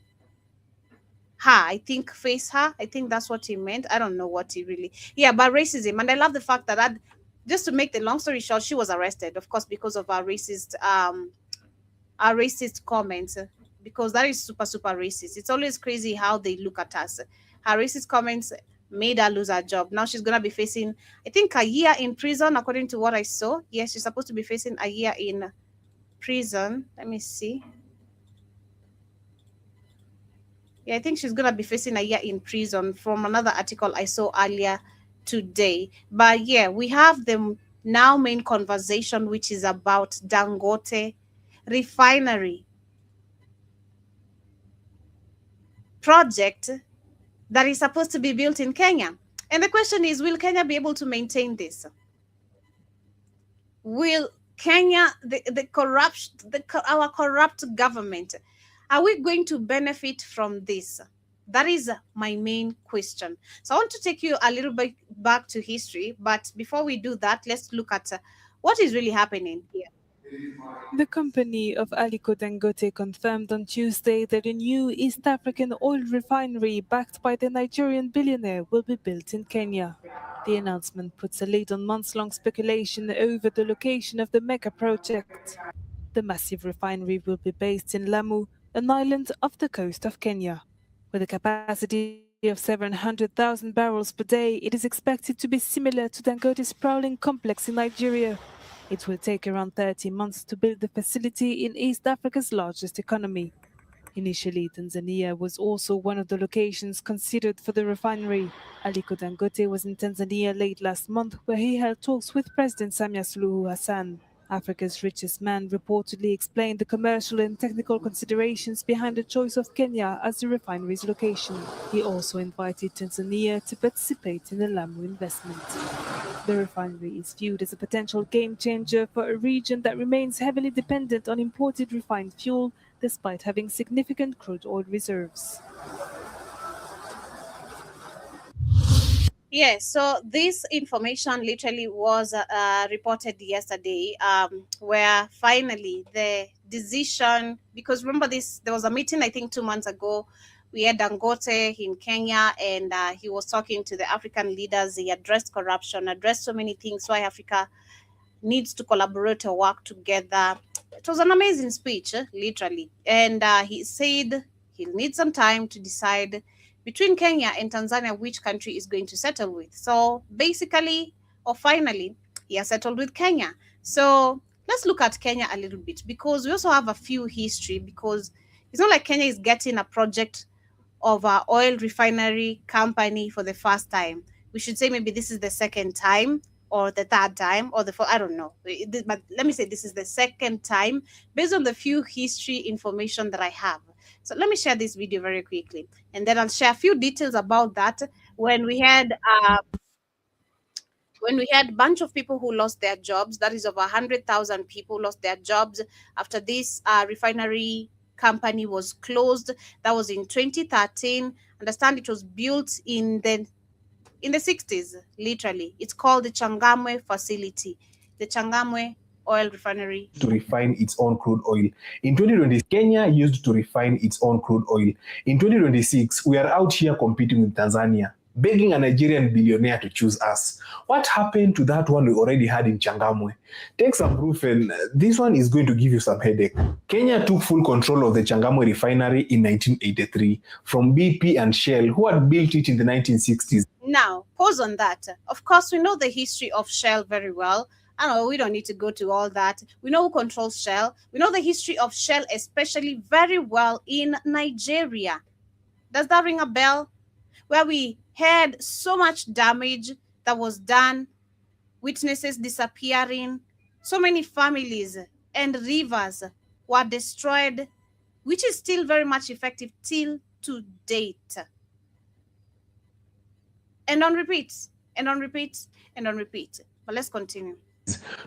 I think face her. I think that's what he meant. I don't know what he really. Yeah, but racism, and I love the fact that just to make the long story short, she was arrested, of course, because of our racist comments, because that is super super racist. It's always crazy how they look at us. Her racist comments made her lose her job. Now she's gonna be facing, I think, a year in prison, according to what I saw. Yes, she's supposed to be facing a year in prison. Let me see. Yeah, I think she's gonna be facing a year in prison from another article I saw earlier today. But yeah, we have the now main conversation, which is about Dangote Refinery project that is supposed to be built in Kenya. And the question is, will Kenya be able to maintain this? Will Kenya, our corrupt government, are we going to benefit from this? That is my main question. So I want to take you a little bit back to history, but before we do that, let's look at what is really happening here. The company of Aliko Dangote confirmed on Tuesday that a new East African oil refinery backed by the Nigerian billionaire will be built in Kenya. The announcement puts a lid on months-long speculation over the location of the mega project. The massive refinery will be based in Lamu, an island off the coast of Kenya. With a capacity of 700,000 barrels per day, it is expected to be similar to Dangote's sprawling complex in Nigeria. It will take around 30 months to build the facility in East Africa's largest economy. Initially, Tanzania was also one of the locations considered for the refinery. Aliko Dangote was in Tanzania late last month, where he held talks with President Samia Suluhu Hassan. Africa's richest man reportedly explained the commercial and technical considerations behind the choice of Kenya as the refinery's location. He also invited Tanzania to participate in the Lamu investment. The refinery is viewed as a potential game changer for a region that remains heavily dependent on imported refined fuel, despite having significant crude oil reserves. Yes, so this information literally was reported yesterday, where finally the decision, because remember this, there was a meeting, I think 2 months ago, we had Dangote in Kenya, and he was talking to the African leaders. He addressed corruption, addressed so many things, why Africa needs to collaborate or work together. It was an amazing speech, literally. And he said he'll need some time to decide between Kenya and Tanzania which country is going to settle with. So basically, or finally, he has settled with Kenya. So let's look at Kenya a little bit, because we also have a few history, because it's not like Kenya is getting a project of our oil refinery company for the first time. We should say maybe this is the second time, or the third time, or the fourth, I don't know. But let me say this is the second time based on the few history information that I have. So let me share this video very quickly, and then I'll share a few details about that. When we had a bunch of people who lost their jobs, that is over 100,000 people lost their jobs after this refinery company was closed. That was in 2013. Understand it was built in the 60s, literally. It's called the Changamwe facility. The Changamwe oil refinery to refine its own crude oil. In 2020, Kenya used to refine its own crude oil. In 2026, we are out here competing with Tanzania, begging a Nigerian billionaire to choose us. What happened to that one we already had in Changamwe? Take some proof, and this one is going to give you some headache. Kenya took full control of the Changamwe refinery in 1983 from BP and Shell, who had built it in the 1960s. Now, pause on that. Of course, we know the history of Shell very well. I know we don't need to go to all that. We know who controls Shell. We know the history of Shell, especially very well in Nigeria. Does that ring a bell? Where we had so much damage that was done, witnesses disappearing, so many families and rivers were destroyed, which is still very much effective till to date. And on repeat, and on repeat, and on repeat. But let's continue.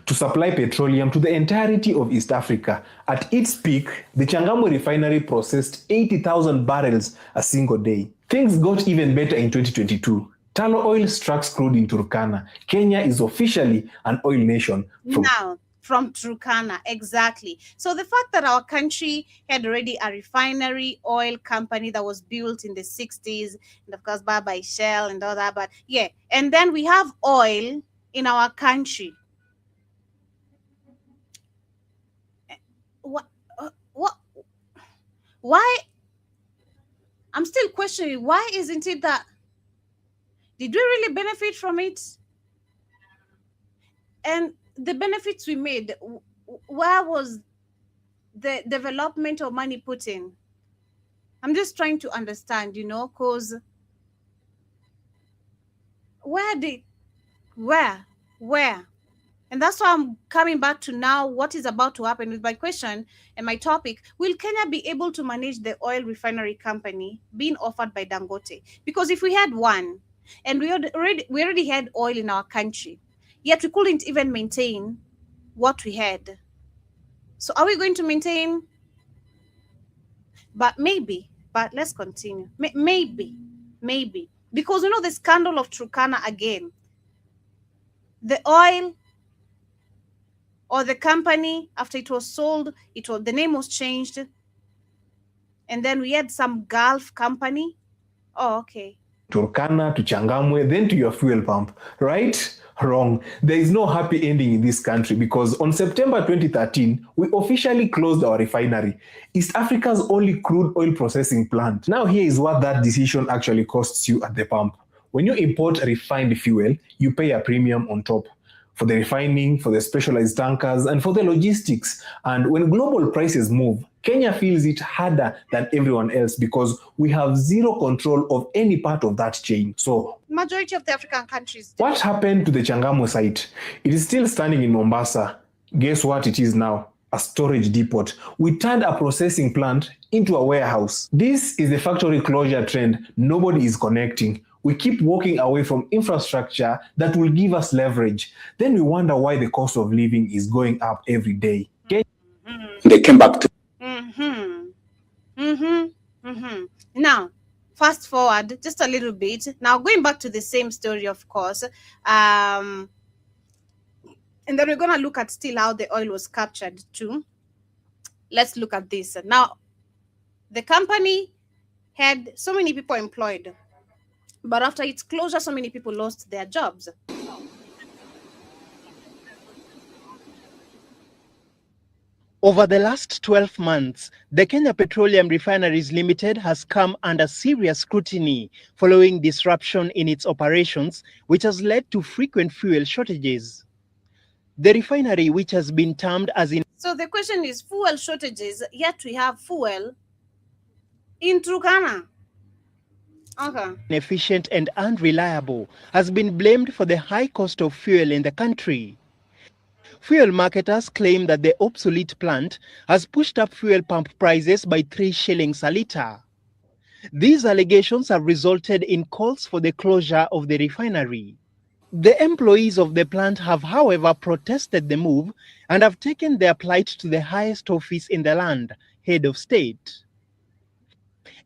To supply petroleum to the entirety of East Africa. At its peak, the Changamwe refinery processed 80,000 barrels a single day. Things got even better in 2022. Tallow oil struck crude in Turkana. Kenya is officially an oil nation. From Turkana, exactly. So the fact that our country had already a refinery oil company that was built in the 60s, and of course by Shell and all that, but yeah, and then we have oil in our country. Why? I'm still questioning, why isn't it that, did we really benefit from it? And the benefits we made, where was the development of money put in? I'm just trying to understand, because where? And that's why I'm coming back to now what is about to happen with my question and my topic. Will Kenya be able to manage the oil refinery company being offered by Dangote? Because if we had one, and we already had oil in our country, yet we couldn't even maintain what we had. So are we going to maintain? But let's continue. Maybe. Because the scandal of Turkana again. The oil or the company, after it was sold, the name was changed. And then we had some Gulf company. Oh, okay. Turkana to Changamwe, then to your fuel pump, right? Wrong. There is no happy ending in this country because on September 2013, we officially closed our refinery, East Africa's only crude oil processing plant. Now here is what that decision actually costs you at the pump. When you import refined fuel, you pay a premium on top for the refining, for the specialized tankers, and for the logistics. And when global prices move, Kenya feels it harder than everyone else because we have zero control of any part of that chain. So, majority of the African countries. What happened to the Changamwe site? It is still standing in Mombasa. Guess what it is now? A storage depot. We turned a processing plant into a warehouse. This is the factory closure trend. Nobody is connecting. We keep walking away from infrastructure that will give us leverage. Then we wonder why the cost of living is going up every day. They came back to. Now, fast forward just a little bit. Now, going back to the same story, of course. And then we're going to look at still how the oil was captured too. Let's look at this. Now, the company had so many people employed. But after its closure, so many people lost their jobs. Over the last 12 months, the Kenya Petroleum Refineries Limited has come under serious scrutiny following disruption in its operations, which has led to frequent fuel shortages. The refinery, which has been termed as in... So the question is fuel shortages, yet we have fuel in Turkana. Okay. Inefficient and unreliable, has been blamed for the high cost of fuel in the country. Fuel marketers claim that the obsolete plant has pushed up fuel pump prices by 3 shillings a litre. These allegations have resulted in calls for the closure of the refinery. The employees of the plant have, however, protested the move and have taken their plight to the highest office in the land, head of state.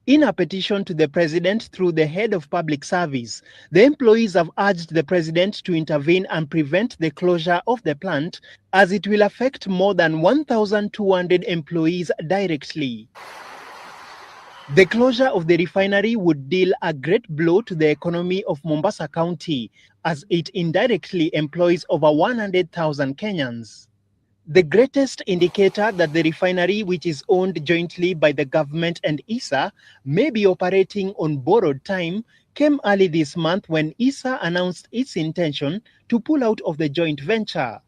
In a petition to the president through the head of public service, the employees have urged the president to intervene and prevent the closure of the plant, as it will affect more than 1,200 employees directly. The closure of the refinery would deal a great blow to the economy of Mombasa County, as it indirectly employs over 100,000 Kenyans. The greatest indicator that the refinery, which is owned jointly by the government and ISA, may be operating on borrowed time, came early this month when ISA announced its intention to pull out of the joint venture.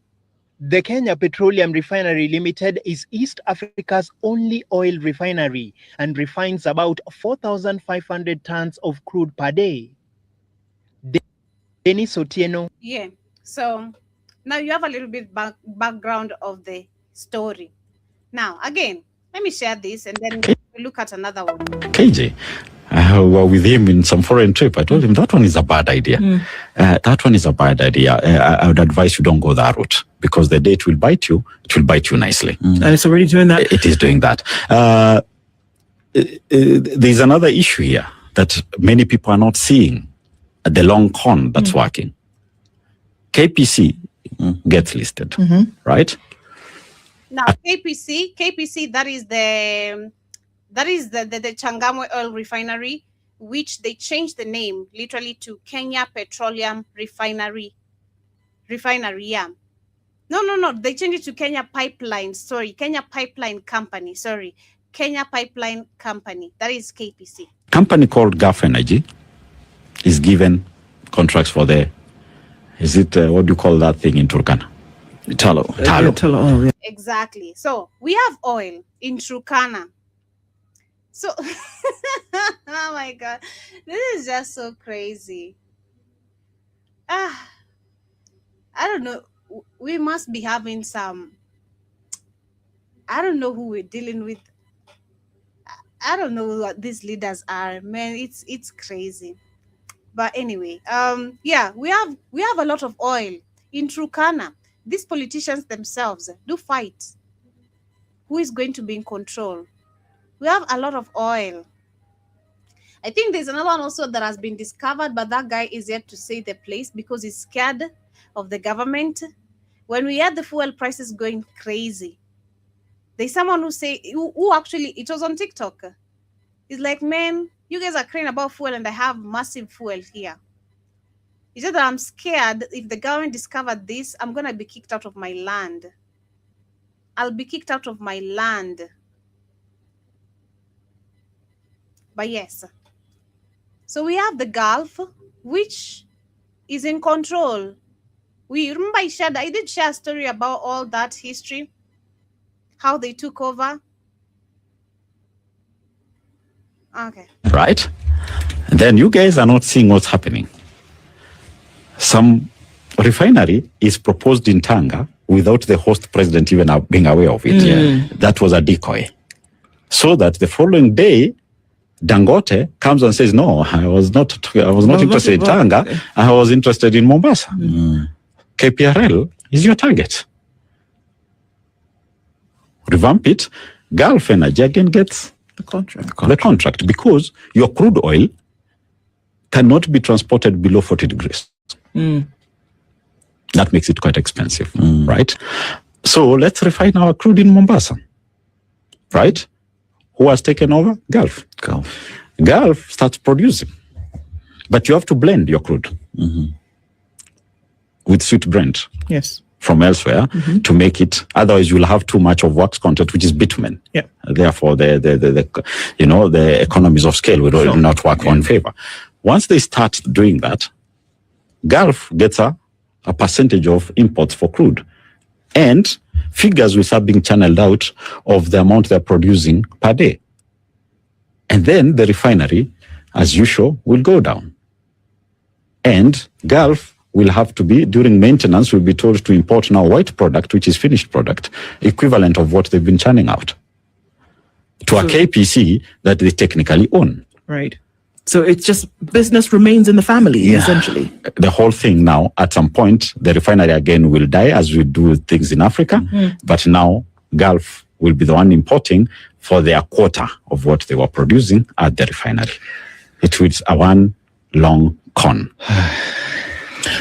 The Kenya Petroleum Refinery Limited is East Africa's only oil refinery and refines about 4,500 tons of crude per day. Dennis Otieno. Yeah. So now you have a little bit background of the story. Now, again, let me share this and then we'll look at another one. KJ, were with him in some foreign trip. I told him that one is a bad idea. That one is a bad idea. I would advise you don't go that route, because the day it will bite you nicely. And it's already doing that? It is doing that. There's another issue here that many people are not seeing. The long con that's working. KPC gets listed, right? Now KPC, that is the Changamwe Oil Refinery, which they changed the name literally to Kenya Petroleum Refinery. Yeah. No. They changed it to Kenya Pipeline. Kenya Pipeline Company. Kenya Pipeline Company. That is KPC. Company called Gulf Energy is given contracts for the, is it, what do you call that thing in Turkana? Talo. Oh, yeah. Exactly. So we have oil in Turkana. So, oh my God, this is just so crazy. I don't know. We must be having some, I don't know who we're dealing with. I don't know what these leaders are, man. It's crazy. But anyway, yeah, we have a lot of oil in Turkana. These politicians themselves do fight. Who is going to be in control? We have a lot of oil. I think there's another one also that has been discovered, but that guy is yet to say the place because he's scared of the government. When we had the fuel prices going crazy, there's someone who actually, it was on TikTok. He's like, man, you guys are crying about fuel and I have massive fuel here. He said that I'm scared if the government discovered this, I'm going to be kicked out of my land. I'll be kicked out of my land. But yes. So we have the Gulf, which is in control. We remember I did share a story about all that history, how they took over. Okay. Right? And then you guys are not seeing what's happening. Some refinery is proposed in Tanga without the host president even being aware of it. Yeah. That was a decoy. So that the following day, Dangote comes and says, no, I was not interested in Tanga. I was interested in Mombasa. KPRL is your target. Revamp it. Gulf Energy again gets the contract because your crude oil cannot be transported below 40 degrees. That makes it quite expensive, right? So let's refine our crude in Mombasa, right? Who has taken over? Gulf. Gulf starts producing, but you have to blend your crude with sweet Brent. Yes. From elsewhere to make it, otherwise you'll have too much of wax content, which is bitumen. Yeah. Therefore, the economies of scale will not work in favor. Once they start doing that, Gulf gets a percentage of imports for crude, and figures will start being channeled out of the amount they're producing per day. And then the refinery, as usual, will go down. And Gulf will have to be, during maintenance, will be told to import now white product, which is finished product, equivalent of what they've been churning out, to a KPC that they technically own. Right. So it's just business remains in the family, essentially. The whole thing now, at some point, the refinery again will die as we do things in Africa. But now Gulf will be the one importing for their quota of what they were producing at the refinery. It was a one long con.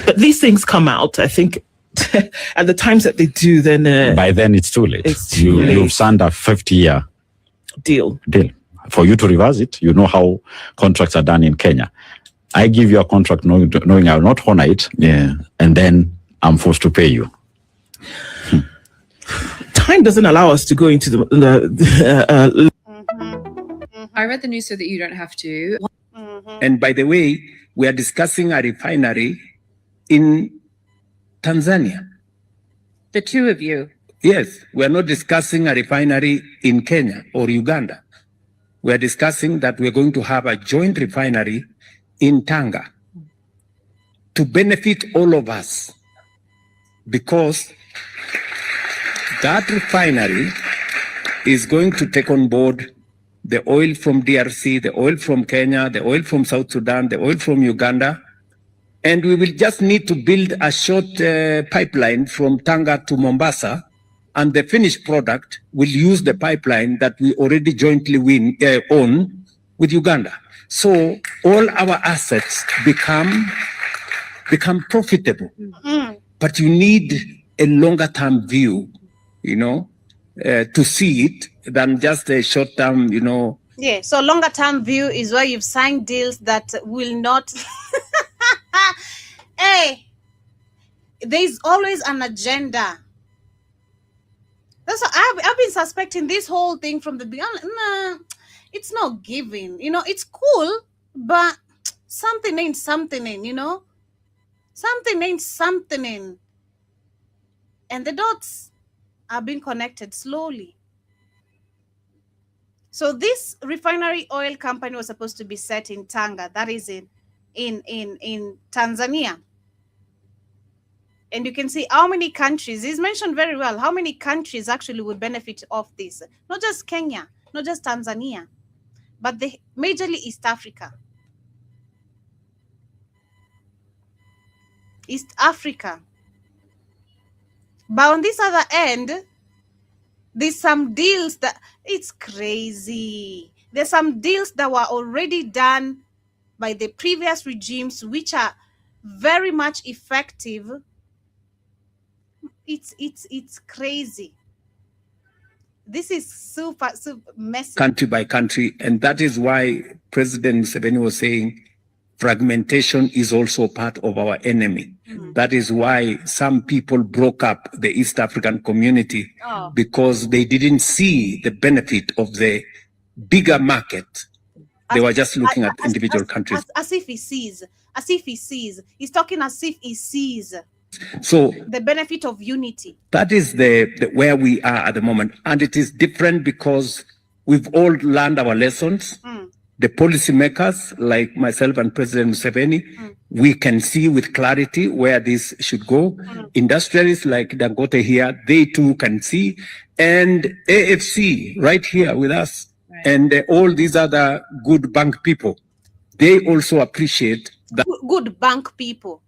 But these things come out, I think, at the times that they do, then... By then, it's too late. It's too late. You've signed a 50-year deal. For you to reverse it, you know how contracts are done in Kenya. I give you a contract knowing I will not honor it, and then I'm forced to pay you. Time doesn't allow us to go into the I read the news so that you don't have to. And by the way, we are discussing a refinery in Tanzania. The two of you. Yes, we are not discussing a refinery in Kenya or Uganda. We are discussing that we're going to have a joint refinery in Tanga to benefit all of us, because that refinery is going to take on board the oil from DRC, the oil from Kenya, the oil from South Sudan, the oil from Uganda, and we will just need to build a short pipeline from Tanga to Mombasa, and the finished product will use the pipeline that we already jointly own with Uganda. So all our assets become profitable. But you need a longer term view, to see it than just a short term, Yeah, so longer term view is where you've signed deals that will not... Hey, there's always an agenda. That's what I've been suspecting this whole thing from the beginning. Nah, it's not giving. It's cool, but something ain't something in, Something ain't something in. And the dots are being connected slowly. So this refinery oil company was supposed to be set in Tanga, that is in Tanzania. And you can see how many countries, he's mentioned very well, how many countries actually would benefit off this. Not just Kenya, not just Tanzania, but majorly East Africa. East Africa. But on this other end, there's some deals that, it's crazy. There's some deals that were already done by the previous regimes, which are very much effective. It's crazy. This is super messy. Country by country, and that is why President Museveni was saying fragmentation is also part of our enemy. That is why some people broke up the East African community, because they didn't see the benefit of the bigger market. They were just looking at individual countries. As if he sees. He's talking as if he sees. So the benefit of unity. That is the where we are at the moment. And it is different because we've all learned our lessons. The policymakers, like myself and President Museveni, we can see with clarity where this should go. Industrialists like Dangote here, they too can see. And AFC right here with us, and all these other good bank people, they also appreciate that. Good bank people.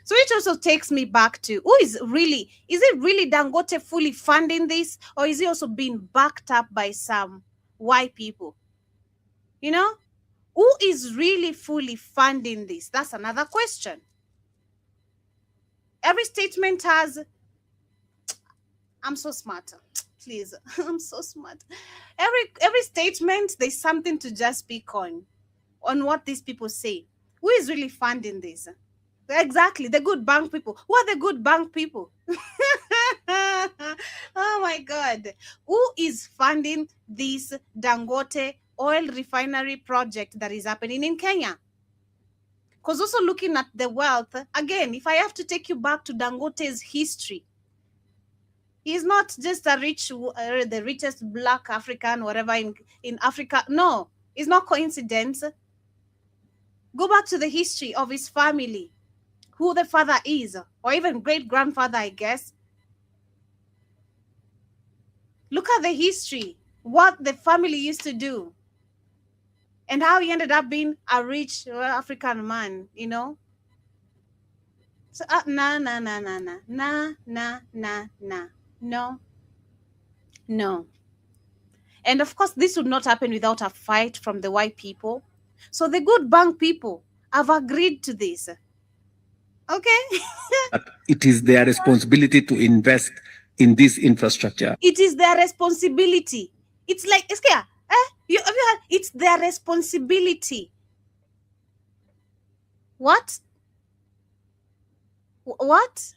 So it also takes me back to, is it really Dangote fully funding this, or is he also being backed up by some white people? Who is really fully funding this? That's another question. Every statement has, I'm so smart, please, I'm so smart. Every statement, there's something to just speak on what these people say. Who is really funding this? Exactly, the good bank people. Who are the good bank people? Oh my God. Who is funding this Dangote oil refinery project that is happening in Kenya? Because also looking at the wealth, again, if I have to take you back to Dangote's history, he's not just the richest Black African, whatever in Africa. No, it's not coincidence. Go back to the history of his family, who the father is, or even great-grandfather, I guess. Look at the history, what the family used to do, and how he ended up being a rich African man, So, no. And of course, this would not happen without a fight from the white people. So the good bank people have agreed to this. Okay? It is their responsibility to invest in this infrastructure. It is their responsibility. It's like, have you heard? It's their responsibility. What? What?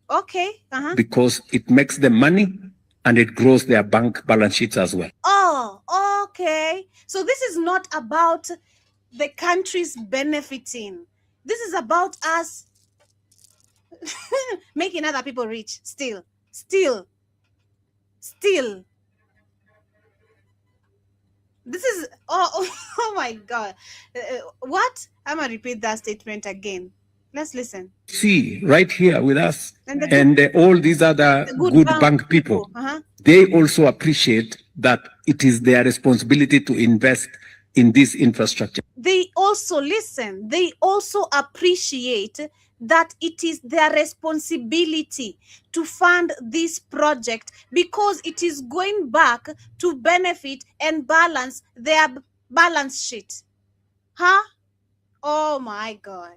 Okay. Because it makes them money and it grows their bank balance sheets as well. Oh, okay. So this is not about the countries benefiting. This is about us making other people rich. Still. This is, oh my God. What? I'm going to repeat that statement again. Let's listen. See, right here with us and all these other good bank people, they also appreciate that it is their responsibility to invest in this infrastructure. They also appreciate that it is their responsibility to fund this project because it is going back to benefit and balance their balance sheet. Oh my God.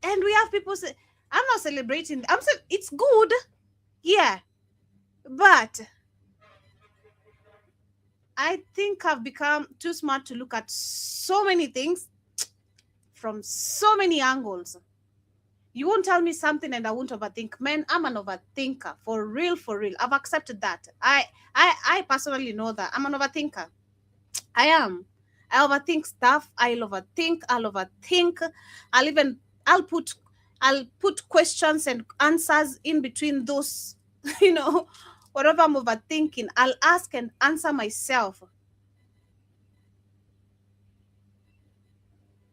And we have people say, I'm not celebrating. I'm saying it's good. Yeah. But I think I've become too smart to look at so many things from so many angles. You won't tell me something and I won't overthink. Man, I'm an overthinker. For real. I've accepted that. I personally know that. I'm an overthinker. I am. I overthink stuff. I'll overthink. I'll put questions and answers in between those, whatever I'm overthinking. I'll ask and answer myself.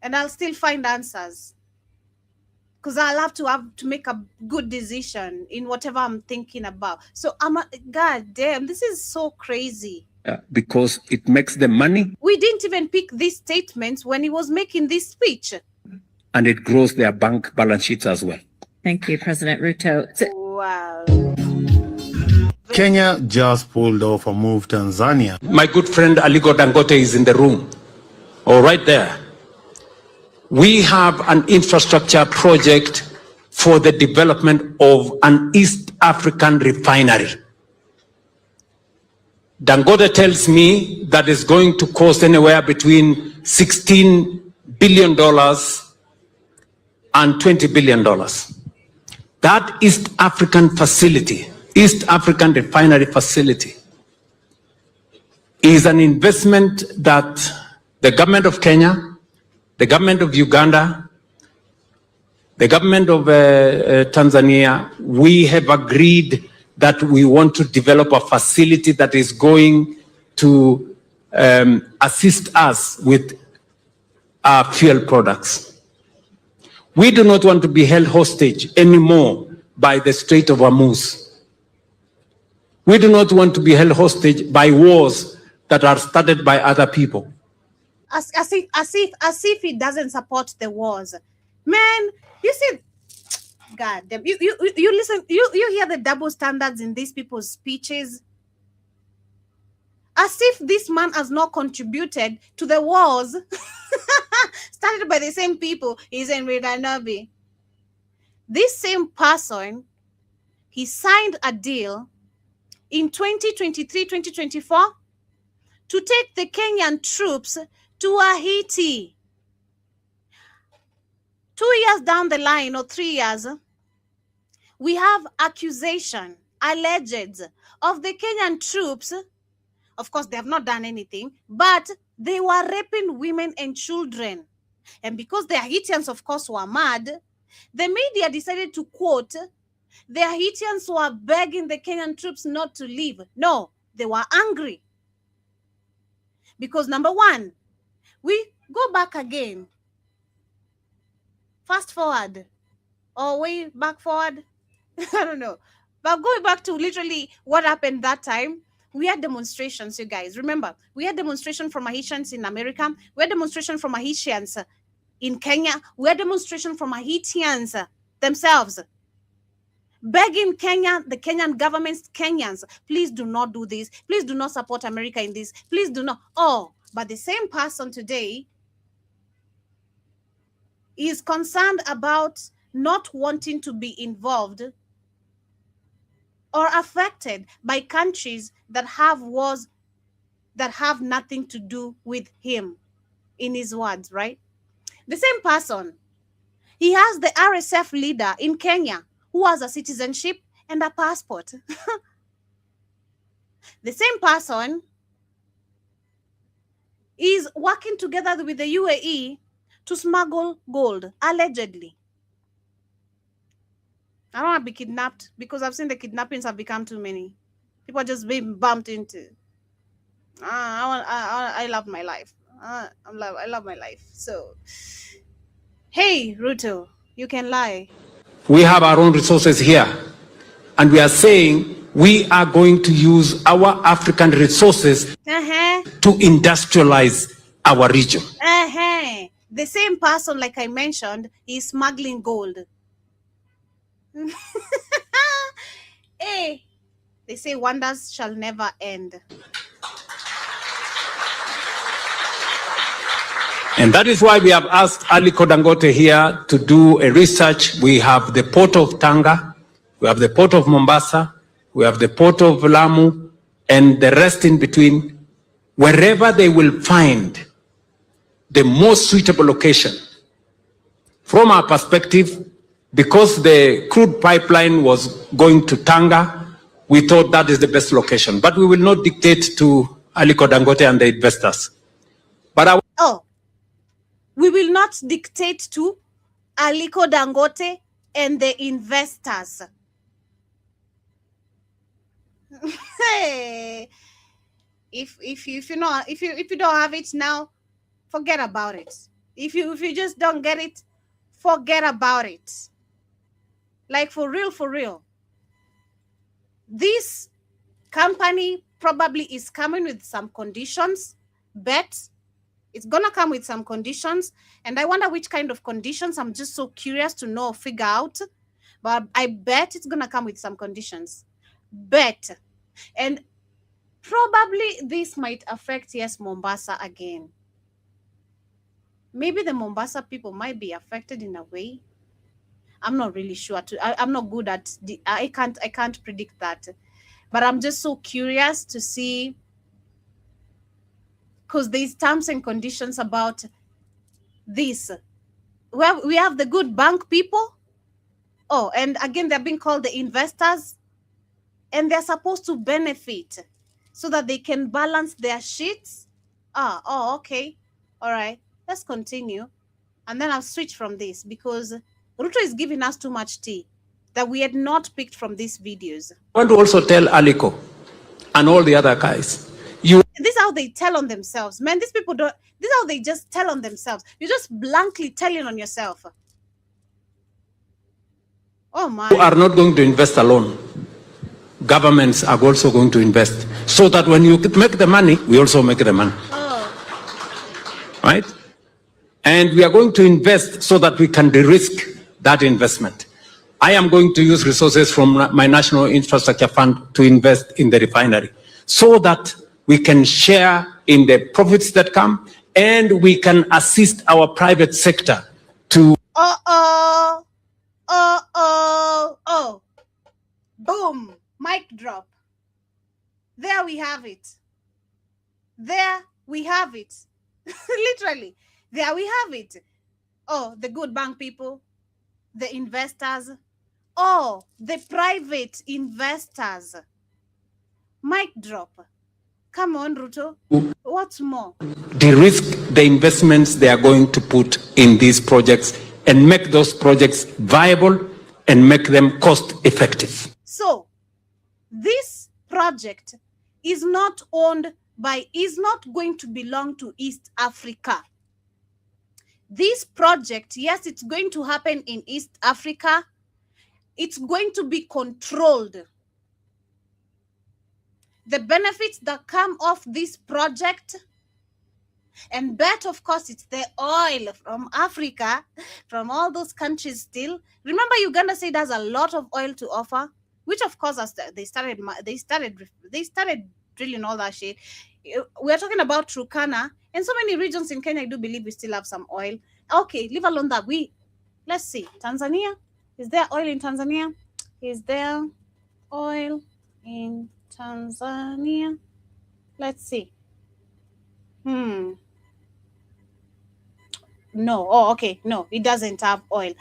And I'll still find answers. Because I'll have to make a good decision in whatever I'm thinking about. So God damn, this is so crazy. Because it makes them money. We didn't even pick these statements when he was making this speech. And it grows their bank balance sheets as well. Thank you, President Ruto. Wow. Kenya just pulled off a move Tanzania. My good friend Aliko Dangote is in the room, or right there. We have an infrastructure project for the development of an East African refinery. Dangote tells me that it's going to cost anywhere between $16 billion and $20 billion. That East African refinery facility, is an investment that the government of Kenya, the government of Uganda, the government of Tanzania, we have agreed that we want to develop a facility that is going to assist us with our fuel products. We do not want to be held hostage anymore by the Strait of Hormuz. We do not want to be held hostage by wars that are started by other people. As if he doesn't support the wars. Man, you see, God damn, you listen, you hear the double standards in these people's speeches. As if this man has not contributed to the wars started by the same people. He's in Refinery. This same person, he signed a deal in 2023-2024 to take the Kenyan troops to Haiti. 2 years down the line, or 3 years, we have accusation, alleged, of the Kenyan troops. Of course, they have not done anything, but they were raping women and children. And because the Haitians, of course, were mad, the media decided to quote, the Haitians were begging the Kenyan troops not to leave. No, they were angry. Because number one, we go back again. Fast forward. Or way back forward. I don't know. But going back to literally what happened that time, we had demonstrations, you guys. Remember, we had demonstration from Haitians in America. We had demonstration from Haitians in Kenya. We had demonstration from Haitians themselves. begging Kenya, the Kenyan government, Kenyans, please do not do this. Please do not support America in this. Please do not. Oh, but the same person today is concerned about not wanting to be involved or affected by countries that have wars that have nothing to do with him, in his words, right? The same person, he has the RSF leader in Kenya who has a citizenship and a passport. The same person is working together with the UAE to smuggle gold, allegedly. I don't want to be kidnapped because I've seen the kidnappings have become too many. People just being bumped into. I love my life. I love my life. So, hey, Ruto, you can lie. We have our own resources here, and we are saying we are going to use our African resources to industrialize our region. The same person, like I mentioned, is smuggling gold. Hey, they say wonders shall never end. And that is why we have asked Aliko Dangote here to do a research. We have the port of Tanga, we have the port of Mombasa, we have the port of Lamu, and the rest in between. Wherever they will find the most suitable location. From our perspective, because the crude pipeline was going to Tanga, we thought that is the best location. But we will not dictate to Aliko Dangote and the investors. But we will not dictate to Aliko Dangote and the investors. Hey, if you don't have it now, forget about it. If you just don't get it, forget about it. Like for real. This company probably is coming with some conditions. Bet it's gonna come with some conditions, and I wonder which kind of conditions. I'm just so curious to know, figure out. But I bet it's gonna come with some conditions. Bet. And probably this might affect, yes, Mombasa again. Maybe the Mombasa people might be affected in a way. I'm not really sure. I'm not good at I can't predict that. But I'm just so curious to see, because there's terms and conditions about this. Well, we have the good bank people. Oh, and again, they're being called the investors. And they're supposed to benefit so that they can balance their sheets. Okay. All right. Let's continue. And then I'll switch from this because Ruto is giving us too much tea that we had not picked from these videos. I want to also tell Aliko and all the other guys, this is how they tell on themselves. Man, these people don't, this is how they just tell on themselves. You're just blankly telling on yourself. Oh my. You are not going to invest alone. Governments are also going to invest so that when you make the money, we also make the money. Right? And we are going to invest so that we can de-risk that investment. I am going to use resources from my National Infrastructure Fund to invest in the refinery so that we can share in the profits that come and we can assist our private sector to... Boom. Mic drop. There we have it. There we have it. Literally. There we have it. Oh, the good bank people, the investors. Oh, the private investors. Mic drop. Come on, Ruto. What's more? De-risk the investments they are going to put in these projects and make those projects viable and make them cost effective. So, this project is not owned by, is not going to belong to East Africa. This project, yes, it's going to happen in East Africa. It's going to be controlled. The benefits that come off this project, And bet, of course, it's the oil from Africa, from all those countries still. Remember, Uganda said has a lot of oil to offer, which of course they started drilling all that shit. We're talking about Turkana and so many regions in Kenya. I do believe we still have some oil. Okay, leave alone that. Let's see. Tanzania, is there oil in Tanzania? Is there oil in Tanzania? Let's see. No. Oh, okay. No, it doesn't have oil.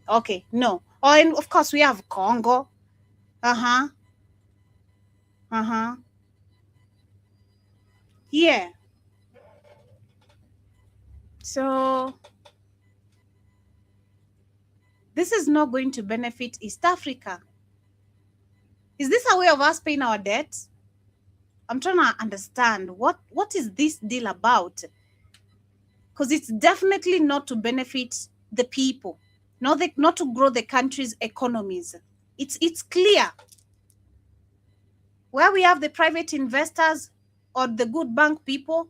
Okay. No. Oh, and of course we have Congo. Yeah. So this is not going to benefit East Africa. Is this a way of us paying our debt? I'm trying to understand what is this deal about? Because it's definitely not to benefit the people, not to grow the country's economies. It's clear. Where we have the private investors or the good bank people,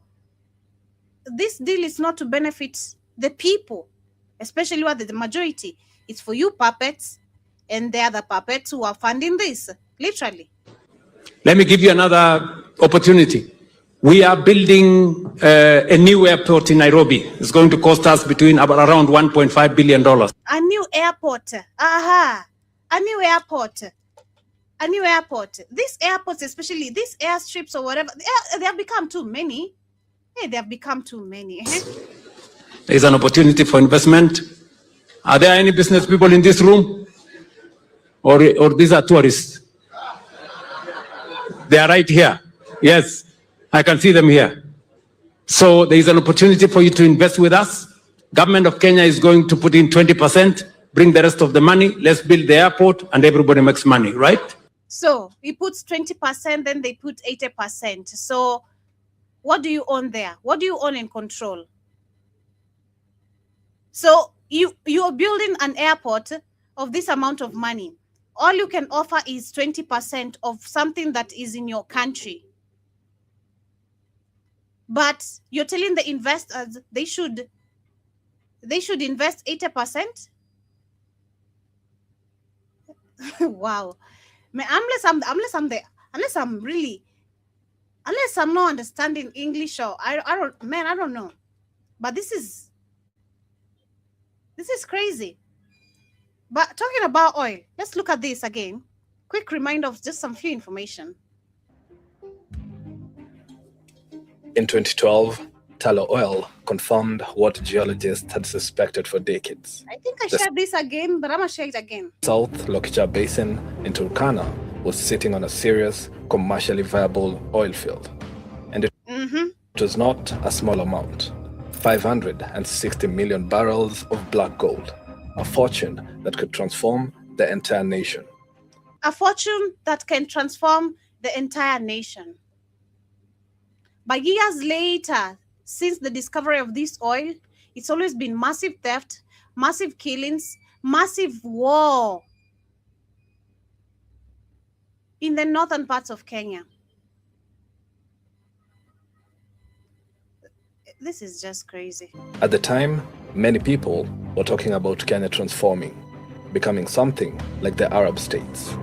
this deal is not to benefit the people, especially where the majority. It's for you puppets and the other puppets who are funding this, literally. Let me give you another opportunity. We are building a new airport in Nairobi. It's going to cost us around $1.5 billion. A new airport. A new airport. A new airport. These airports, especially these airstrips or whatever, they have become too many. Hey, they have become too many. There is an opportunity for investment. Are there any business people in this room? Or these are tourists? They are right here. Yes, I can see them here. So there is an opportunity for you to invest with us. Government of Kenya is going to put in 20%, bring the rest of the money. Let's build the airport and everybody makes money, right? So he puts 20%, then they put 80%. So what do you own there? What do you own and control? So you are building an airport of this amount of money. All you can offer is 20% of something that is in your country. But you're telling the investors they should invest 80%? Wow. Unless I'm not understanding English, or I don't know. But this is crazy. But talking about oil, let's look at this again. Quick reminder of just some few information. In 2012, tallow oil confirmed what geologists had suspected for decades. I think I shared this again, but I'm going to share it again. South Lokicha Basin in Turkana was sitting on a serious, commercially viable oil field. And it was not a small amount. 560 million barrels of black gold. A fortune that could transform the entire nation. A fortune that can transform the entire nation. But years later, since the discovery of this oil, it's always been massive theft, massive killings, massive war in the northern parts of Kenya. This is just crazy. At the time, many people were talking about Kenya transforming, becoming something like the Arab states.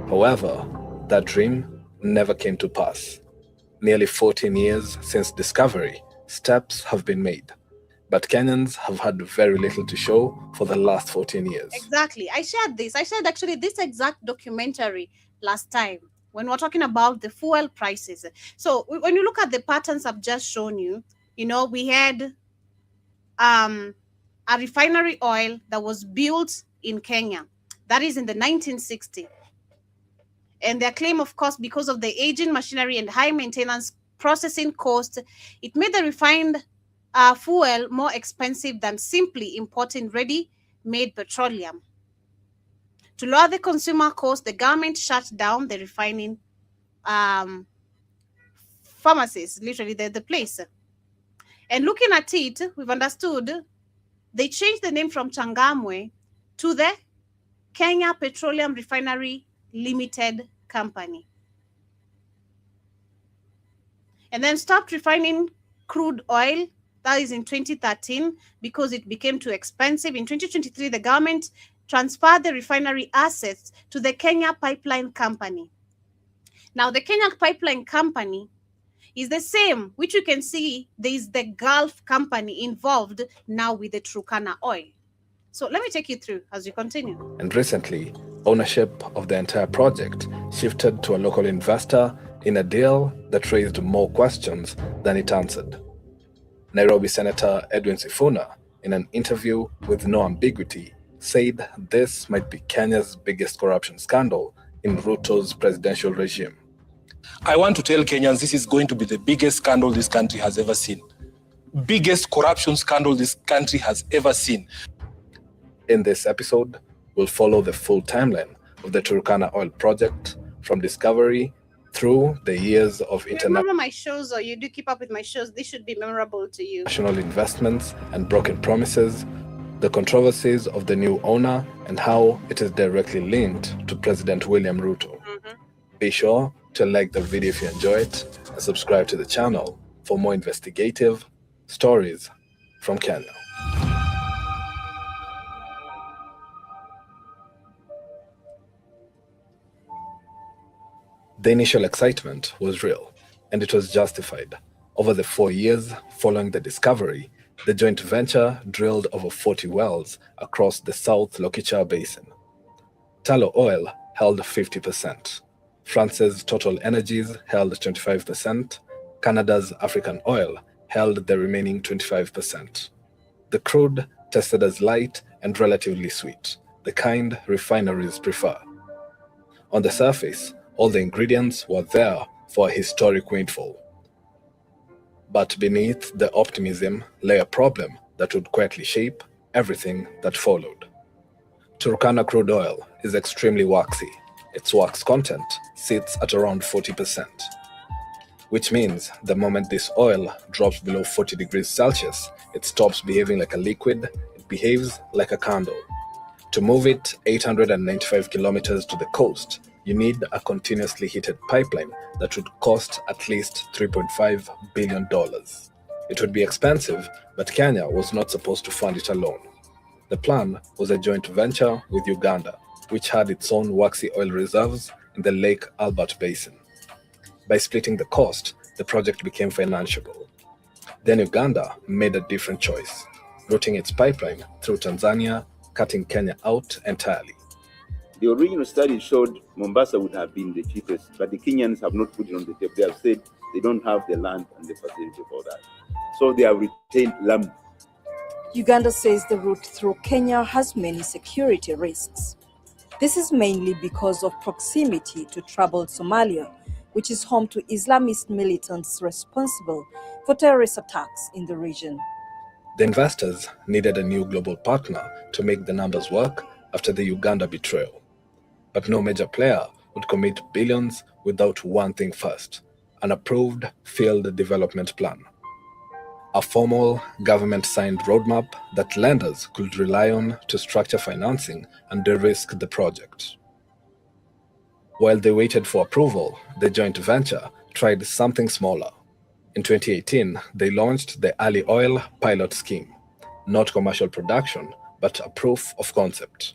However, that dream never came to pass. Nearly 14 years since discovery, steps have been made. But Kenyans have had very little to show for the last 14 years. Exactly. I shared actually this exact documentary last time when we're talking about the fuel prices. So when you look at the patterns I've just shown you, we had a refinery oil that was built in Kenya. That is in the 1960s. And their claim, of course, because of the aging machinery and high maintenance processing cost, it made the refined fuel more expensive than simply importing ready-made petroleum. To lower the consumer cost, the government shut down the refining pharmacies, literally the place. And looking at it, we've understood they changed the name from Changamwe to the Kenya Petroleum Refinery Limited Company. And then stopped refining crude oil. That is in 2013 because it became too expensive. In 2023, the government transferred the refinery assets to the Kenya Pipeline Company. Now, the Kenya Pipeline Company is the same, which you can see there is the Gulf company involved now with the Turkana oil. So let me take you through as we continue. And recently, ownership of the entire project shifted to a local investor in a deal that raised more questions than it answered. Nairobi Senator Edwin Sifuna, in an interview with no ambiguity, said this might be Kenya's biggest corruption scandal in Ruto's presidential regime. I want to tell Kenyans this is going to be the biggest scandal this country has ever seen. Biggest corruption scandal this country has ever seen. In this episode, we'll follow the full timeline of the Turkana oil project from discovery through the years of Remember my shows, or you do keep up with my shows, this should be memorable to you. International investments and broken promises, the controversies of the new owner, and how it is directly linked to President William Ruto. Be sure to like the video if you enjoy it and subscribe to the channel for more investigative stories from Kenya. The initial excitement was real, and it was justified. Over the 4 years following the discovery, the joint venture drilled over 40 wells across the South Lokichar Basin. Tullow Oil held 50%. France's Total Energies held 25%. Canada's African Oil held the remaining 25%. The crude tested as light and relatively sweet, the kind refineries prefer. On the surface, all the ingredients were there for a historic windfall. But beneath the optimism lay a problem that would quietly shape everything that followed. Turkana crude oil is extremely waxy. Its wax content sits at around 40%, which means the moment this oil drops below 40 degrees Celsius, it stops behaving like a liquid, it behaves like a candle. To move it 895 kilometers to the coast, you need a continuously heated pipeline that would cost at least $3.5 billion. It would be expensive, but Kenya was not supposed to fund it alone. The plan was a joint venture with Uganda, which had its own waxy oil reserves in the Lake Albert Basin. By splitting the cost, the project became financeable. Then Uganda made a different choice, routing its pipeline through Tanzania, cutting Kenya out entirely. The original study showed Mombasa would have been the cheapest, but the Kenyans have not put it on the table. They have said they don't have the land and the facility for that. So they have retained Lamu. Uganda says the route through Kenya has many security risks. This is mainly because of proximity to troubled Somalia, which is home to Islamist militants responsible for terrorist attacks in the region. The investors needed a new global partner to make the numbers work after the Uganda betrayal. But no major player would commit billions without one thing first: an approved field development plan. A formal government-signed roadmap that lenders could rely on to structure financing and de-risk the project. While they waited for approval, the joint venture tried something smaller. In 2018, they launched the Ali Oil pilot scheme, not commercial production, but a proof of concept.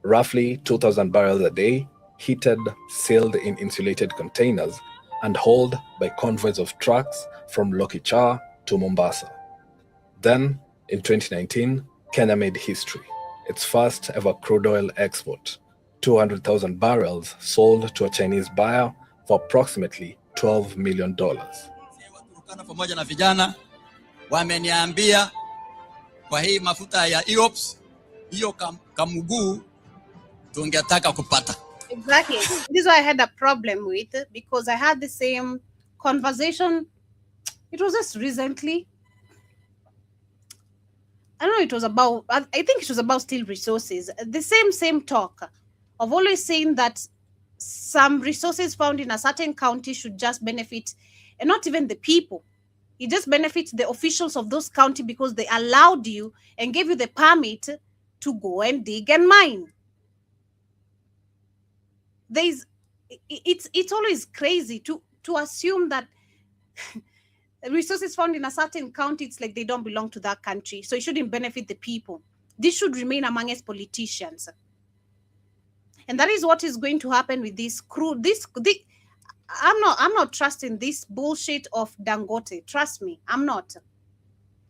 Roughly 2,000 barrels a day, heated, sealed in insulated containers, and hauled by convoys of trucks from Lokichar to Mombasa. Then, in 2019, Kenya made history. Its first ever crude oil export, 200,000 barrels sold to a Chinese buyer for approximately $12 million. Pamoja na vijana wameniambia kwa hii mafuta ya EOPS hiyo kamuguu tungetaka kupata. Exactly. This is why I had a problem with it, because I had the same conversation. It was just recently. I don't know, it was about, I think it was about steel resources. The same talk of always saying that some resources found in a certain county should just benefit, and not even the people. It just benefits the officials of those county because they allowed you and gave you the permit to go and dig and mine. It's always crazy to assume that resources found in a certain county, it's like they don't belong to that country. So it shouldn't benefit the people. This should remain among us politicians. And that is what is going to happen with this crude. I'm not trusting this bullshit of Dangote. Trust me, I'm not.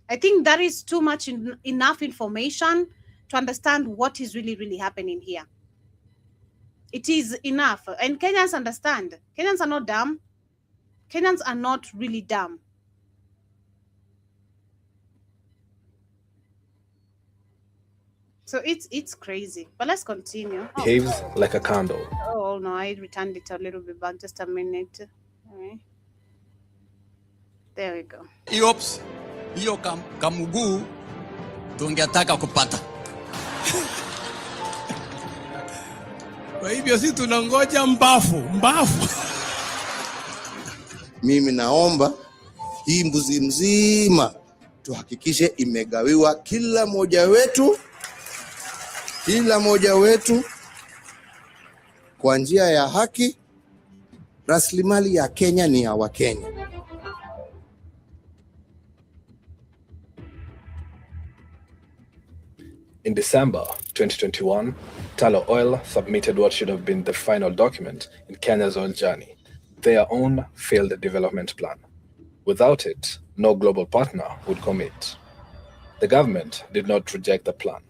I think that is too much enough information to understand what is really, really happening here. It is enough. And Kenyans understand. Kenyans are not dumb. Kenyans are not really dumb. So it's crazy. But let's continue. Behaves like a candle. Oh no, I returned it a little bit back. Just a minute. All right. There we go. Iops, hiyo kamuguu tungetaka kupata. Kwa hivyo sisi tunangoja mbafu. Mimi naomba hii mbuzi mzima tuhakikishe imegawiwa kila moja wetu kwa njia ya haki. Rasilimali ya Kenya ni ya Wakenya. In December 2021, Tullow Oil submitted what should have been the final document in Kenya's oil journey, their own failed development plan. Without it, no global partner would commit. The government did not reject the plan.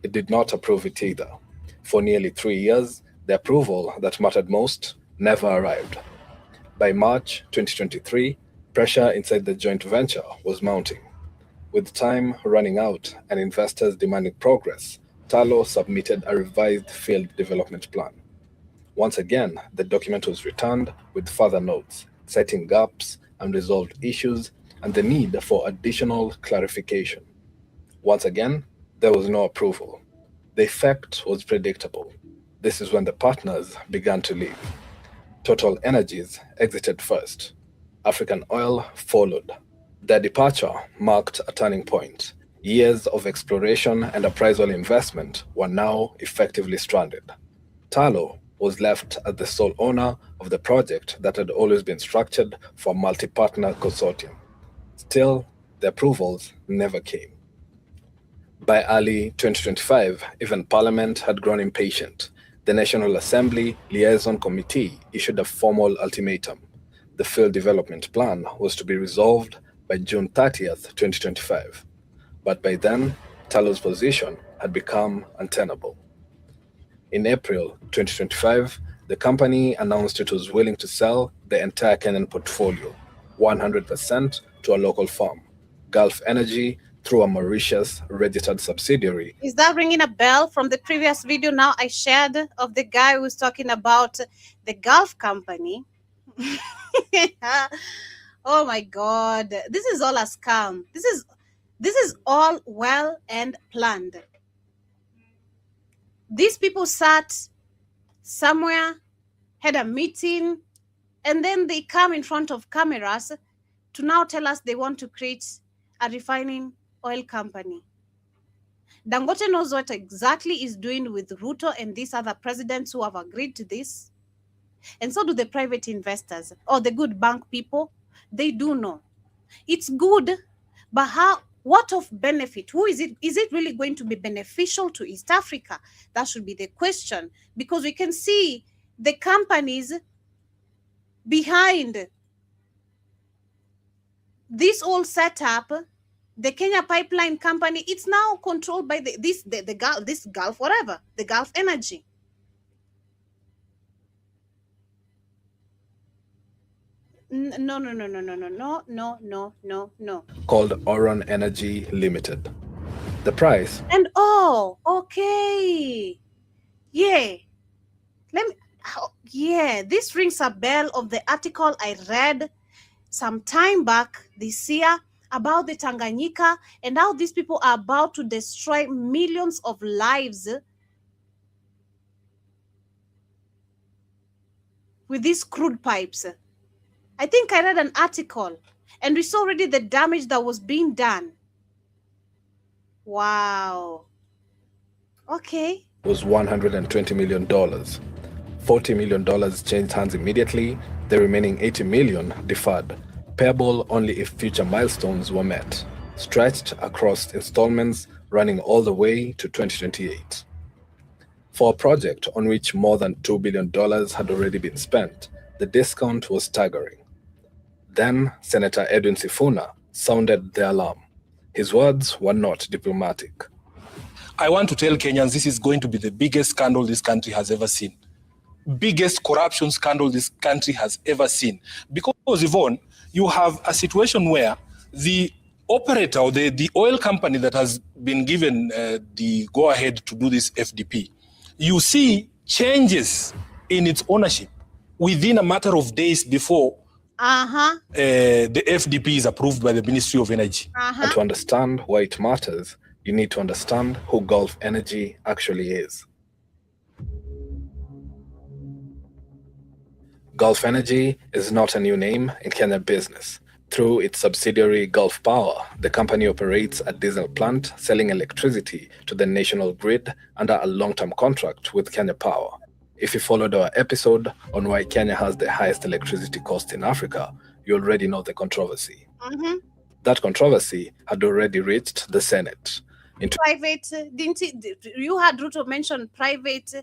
It did not approve it either. For nearly 3 years, the approval that mattered most never arrived. By March 2023, pressure inside the joint venture was mounting. With time running out and investors demanding progress, Tullow submitted a revised field development plan. Once again, the document was returned with further notes, citing gaps, unresolved issues, and the need for additional clarification. Once again, there was no approval. The effect was predictable. This is when the partners began to leave. Total Energies exited first. African Oil followed. Their departure marked a turning point. Years of exploration and appraisal investment were now effectively stranded. Tullow was left as the sole owner of the project that had always been structured for a multi-partner consortium. Still, the approvals never came. By early 2025, even Parliament had grown impatient. The National Assembly Liaison Committee issued a formal ultimatum. The field development plan was to be resolved by June 30th, 2025. But by then, Tullow's position had become untenable. In April 2025, the company announced it was willing to sell the entire Kenyan portfolio, 100% to a local firm, Gulf Energy, through a Mauritius registered subsidiary. Is that ringing a bell from the previous video now I shared of the guy who was talking about the Gulf company? Oh my God, this is all a scam. This is all well and planned. These people sat somewhere, had a meeting, and then they come in front of cameras to now tell us they want to create a refining oil company. Dangote knows what exactly is doing with Ruto and these other presidents who have agreed to this. And so do the private investors or the good bank people. They do know. It's good, but what of benefit? Who is it? Is it really going to be beneficial to East Africa? That should be the question, because we can see the companies behind this whole setup. The Kenya Pipeline Company, it's now controlled by this Gulf, whatever, the Gulf Energy. No. Called Oron Energy Limited. The price. And oh, okay. Yeah. This rings a bell of the article I read some time back this year about the Tanganyika and how these people are about to destroy millions of lives with these crude pipes. I think I read an article and we saw already the damage that was being done. Wow. Okay. Was $120 million. $40 million changed hands immediately, the remaining $80 million deferred. payable only if future milestones were met, stretched across installments running all the way to 2028. For a project on which more than $2 billion had already been spent, the discount was staggering. Then Senator Edwin Sifuna sounded the alarm. His words were not diplomatic. I want to tell Kenyans this is going to be the biggest scandal this country has ever seen. Biggest corruption scandal this country has ever seen. Because, Yvonne, you have a situation where the operator or the oil company that has been given the go-ahead to do this FDP, you see changes in its ownership within a matter of days before the FDP is approved by the Ministry of Energy. And to understand why it matters, you need to understand who Gulf Energy actually is. Gulf Energy is not a new name in Kenya business. Through its subsidiary Gulf Power, the company operates a diesel plant selling electricity to the national grid under a long-term contract with Kenya Power. If you followed our episode on why Kenya has the highest electricity cost in Africa, you already know the controversy. That controversy had already reached the Senate. Private, you had Ruto mention private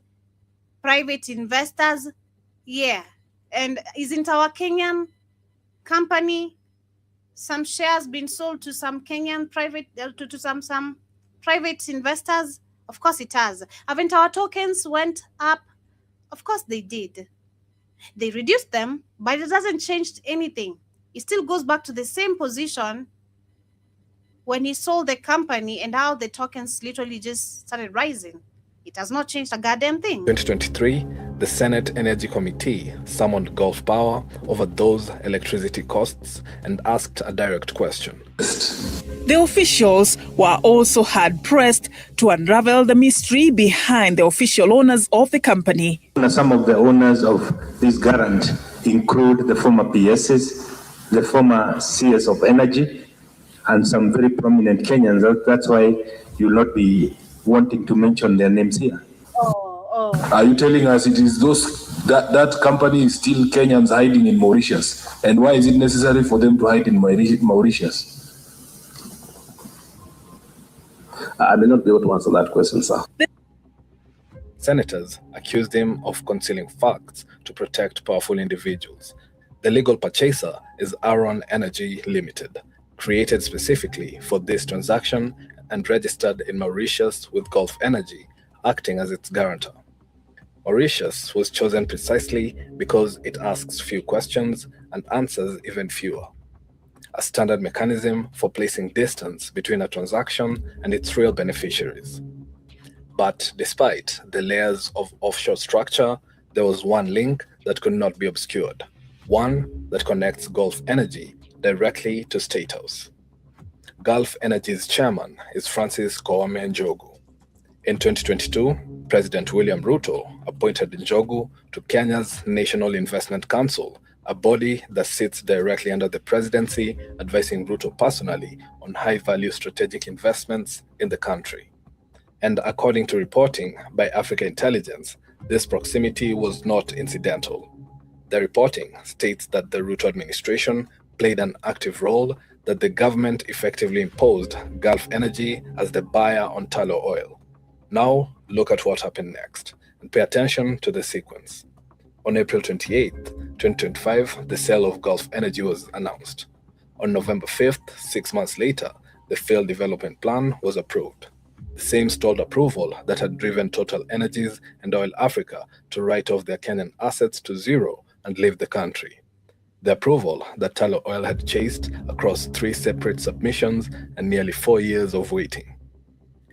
investors? Yeah. And isn't our Kenyan company, some shares been sold to some Kenyan private, to some private investors? Of course it has. Haven't our tokens went up? Of course they did. They reduced them, but it doesn't change anything. It still goes back to the same position when he sold the company and how the tokens literally just started rising. It has not changed a goddamn thing. 2023, the Senate Energy Committee summoned Gulf Power over those electricity costs and asked a direct question. The officials were also hard pressed to unravel the mystery behind the official owners of the company. Some of the owners of this garant include the former PSs, the former CS of Energy, and some very prominent Kenyans. That's why you'll not be wanting to mention their names here. Are you telling us it is that company is still Kenyans hiding in Mauritius? And why is it necessary for them to hide in Mauritius? I may not be able to answer that question, sir. Senators accused him of concealing facts to protect powerful individuals. The legal purchaser is Aron Energy Limited, created specifically for this transaction and registered in Mauritius with Gulf Energy acting as its guarantor. Mauritius was chosen precisely because it asks few questions and answers even fewer, a standard mechanism for placing distance between a transaction and its real beneficiaries. But despite the layers of offshore structure, there was one link that could not be obscured, one that connects Gulf Energy directly to State House. Gulf Energy's chairman is Francis Kouame Njogu. In 2022, President William Ruto appointed Njogu to Kenya's National Investment Council, a body that sits directly under the presidency, advising Ruto personally on high-value strategic investments in the country. And according to reporting by Africa Intelligence, this proximity was not incidental. The reporting states that the Ruto administration played an active role, that the government effectively imposed Gulf Energy as the buyer on tallow oil. Now, look at what happened next, and pay attention to the sequence. On April 28, 2025, the sale of Gulf Energy was announced. On November 5th, 6 months later, the field development plan was approved. The same stalled approval that had driven Total Energies and Oil Africa to write off their Kenyan assets to zero and leave the country. The approval that tallow oil had chased across 3 separate submissions and nearly 4 years of waiting.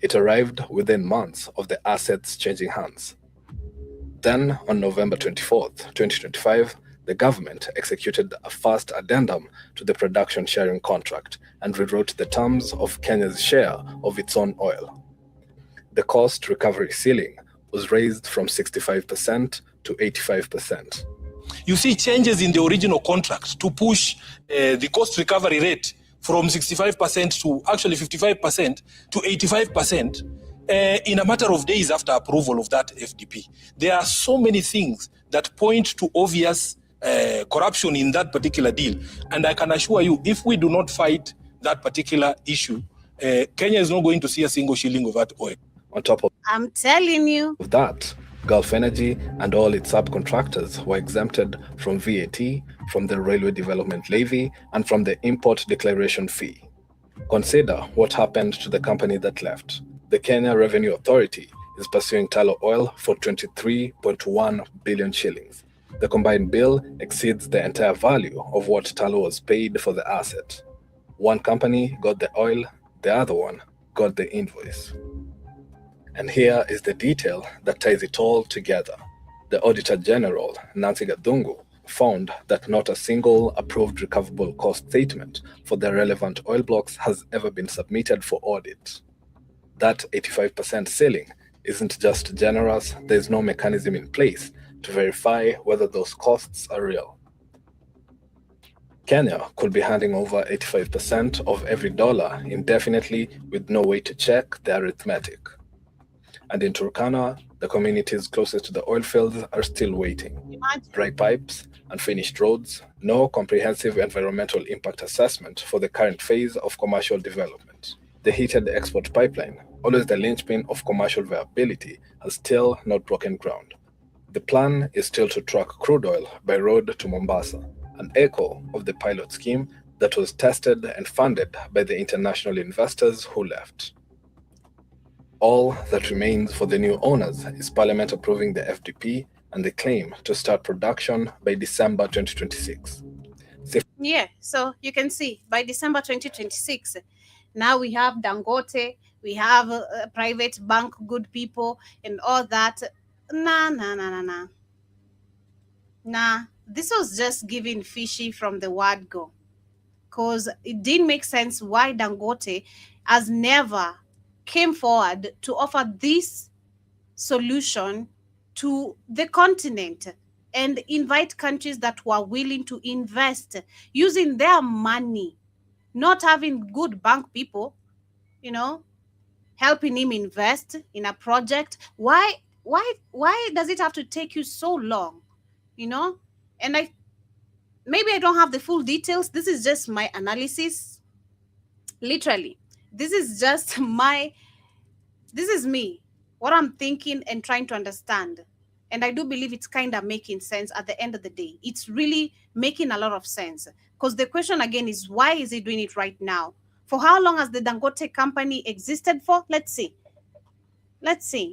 It arrived within months of the assets changing hands. Then, on November 24th, 2025, the government executed a first addendum to the production sharing contract and rewrote the terms of Kenya's share of its own oil. The cost recovery ceiling was raised from 65% to 85%. You see changes in the original contract to push the cost recovery rate from 65% to actually 55% to 85% in a matter of days after approval of that FDP. There are so many things that point to obvious corruption in that particular deal. And I can assure you, if we do not fight that particular issue, Kenya is not going to see a single shilling of that oil. On top of I'm telling you. that, Gulf Energy and all its subcontractors were exempted from VAT, from the Railway Development Levy, and from the Import Declaration Fee. Consider what happened to the company that left. The Kenya Revenue Authority is pursuing Tullow Oil for 23.1 billion shillings. The combined bill exceeds the entire value of what Tullow was paid for the asset. One company got the oil, the other one got the invoice. And here is the detail that ties it all together. The Auditor General, Nancy Gadungu, found that not a single approved recoverable cost statement for the relevant oil blocks has ever been submitted for audit. That 85% ceiling isn't just generous, there's no mechanism in place to verify whether those costs are real. Kenya could be handing over 85% of every dollar indefinitely with no way to check the arithmetic. And in Turkana, the communities closest to the oil fields are still waiting. Dry pipes, unfinished roads, no comprehensive environmental impact assessment for the current phase of commercial development. The heated export pipeline, always the linchpin of commercial viability, has still not broken ground. The plan is still to truck crude oil by road to Mombasa, an echo of the pilot scheme that was tested and funded by the international investors who left. All that remains for the new owners is Parliament approving the FDP and the claim to start production by December 2026. Yeah, so you can see by December 2026, now we have Dangote, we have a private bank, good people, and all that. Nah. This was just giving fishy from the word go. Because it didn't make sense why Dangote has never came forward to offer this solution to the continent and invite countries that were willing to invest using their money, not having good bank people, helping him invest in a project. Why does it have to take you so long? And maybe I don't have the full details. This is just my analysis. Literally, this is just this is me, what I'm thinking and trying to understand. And I do believe it's kind of making sense at the end of the day. It's really making a lot of sense. Because the question again is, why is he doing it right now? For how long has the Dangote company existed for? Let's see.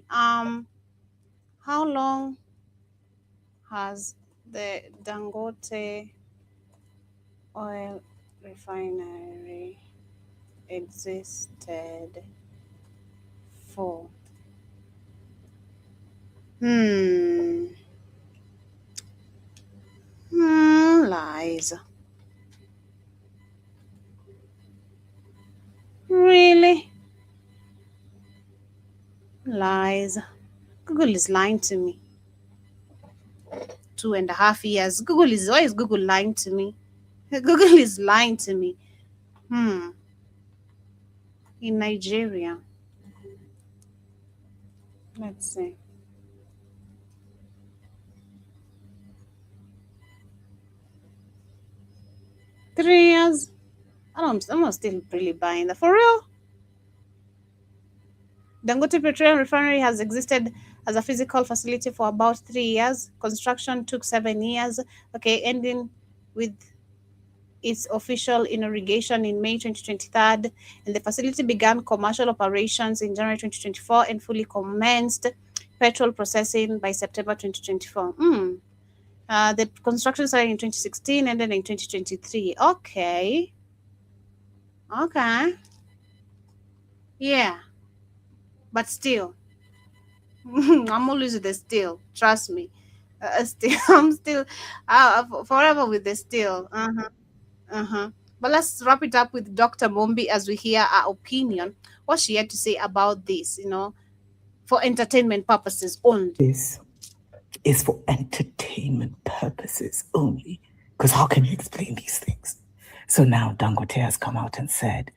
How long has the Dangote oil refinery existed for? Lies. Really? Lies. Google is lying to me. 2.5 years. Why is Google lying to me? Google is lying to me. In Nigeria. Let's see. Three years. I'm not still really buying that. For real? Dangote Petroleum Refinery has existed as a physical facility for about 3 years. Construction took 7 years. Okay, ending with its official inauguration in May 2023, and the facility began commercial operations in January 2024 and fully commenced petrol processing by September 2024. The construction started in 2016 and then in 2023. Okay. Yeah. But still, I'm always with the still. Trust me. I'm still forever with the still. But let's wrap it up with Dr. Mombi as we hear her opinion, what she had to say about this, for entertainment purposes only. This is for entertainment purposes only. Because how can you explain these things? So now Dangote has come out and said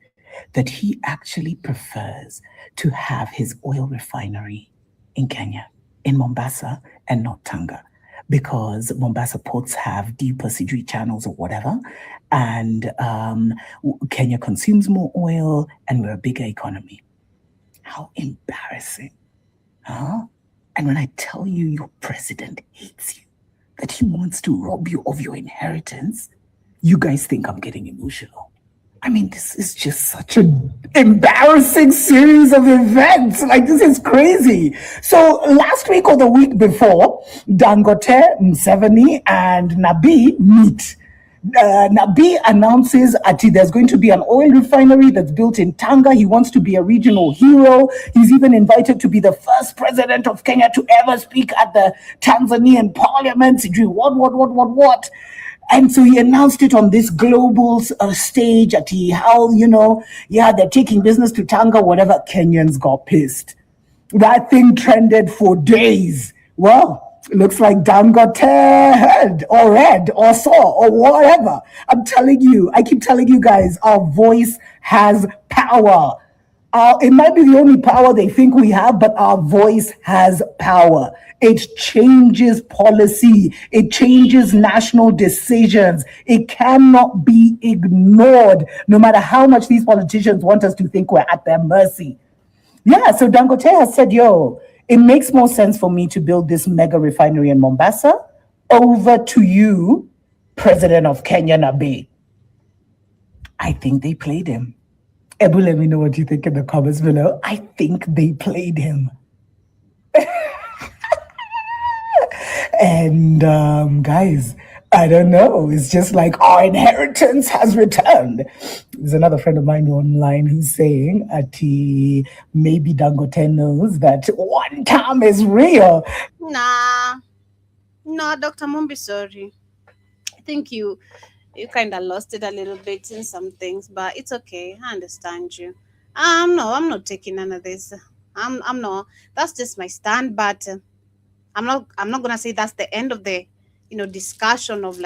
that he actually prefers to have his oil refinery in Kenya, in Mombasa, and not Tanga, because Mombasa ports have deeper sijui channels or whatever, and Kenya consumes more oil, and we're a bigger economy. How embarrassing, huh? And when I tell you your president hates you, that he wants to rob you of your inheritance, you guys think I'm getting emotional. I mean, this is just such an embarrassing series of events. Like, this is crazy. So last week or the week before, Dangote, Museveni, and Nabi meet. Nabi announces that there's going to be an oil refinery that's built in Tanga. He wants to be a regional hero. He's even invited to be the first president of Kenya to ever speak at the Tanzanian parliament. What? And so he announced it on this global stage at they're taking business to Tanga, whatever. Kenyans got pissed. That thing trended for days. Well, it looks like Dangote heard or read or saw or whatever. I'm telling you, I keep telling you guys, our voice has power. It might be the only power they think we have, but our voice has power. It changes policy. It changes national decisions. It cannot be ignored, no matter how much these politicians want us to think we're at their mercy. Yeah, so Dangote has said, it makes more sense for me to build this mega refinery in Mombasa. Over to you, President of Kenya, Nabi. I think they played him. Ebu, let me know what you think in the comments below. I think they played him. And guys, I don't know. It's just like our inheritance has returned. There's another friend of mine online who's saying that maybe Dangote knows that one time is real. Nah, Dr. Mumbi, sorry. I think you kind of lost it a little bit in some things, but it's okay. I understand you. No, I'm not taking none of this. I'm not. That's just my stand, but I'm not gonna say that's the end of the discussion of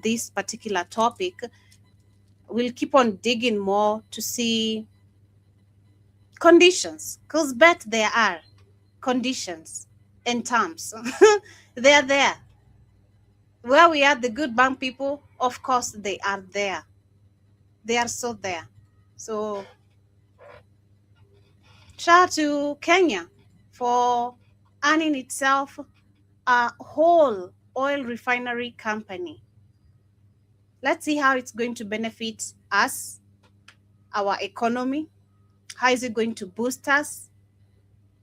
this particular topic. We'll keep on digging more to see conditions, because there are conditions and terms. They are there. Where we are, the good bank people, of course, they are there. They are so there. So, shout out to Kenya for earning itself a whole oil refinery company. Let's see how it's going to benefit us, our economy. How is it going to boost us?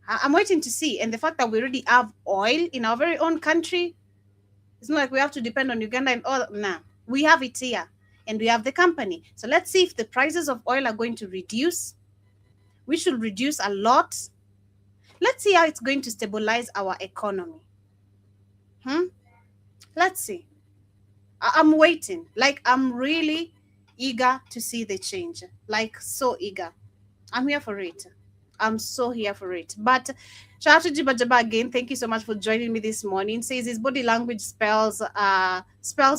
I'm waiting to see. And the fact that we already have oil in our very own country, it's not like we have to depend on Uganda and all. Nah, we have it here and we have the company. So let's see if the prices of oil are going to reduce. We should reduce a lot. Let's see how it's going to stabilize our economy. Let's see. I'm waiting. Like, I'm really eager to see the change. Like, so eager. I'm here for it. I'm so here for it. But shout out to Jiba Jaba again. Thank you so much for joining me this morning. Says his body language spells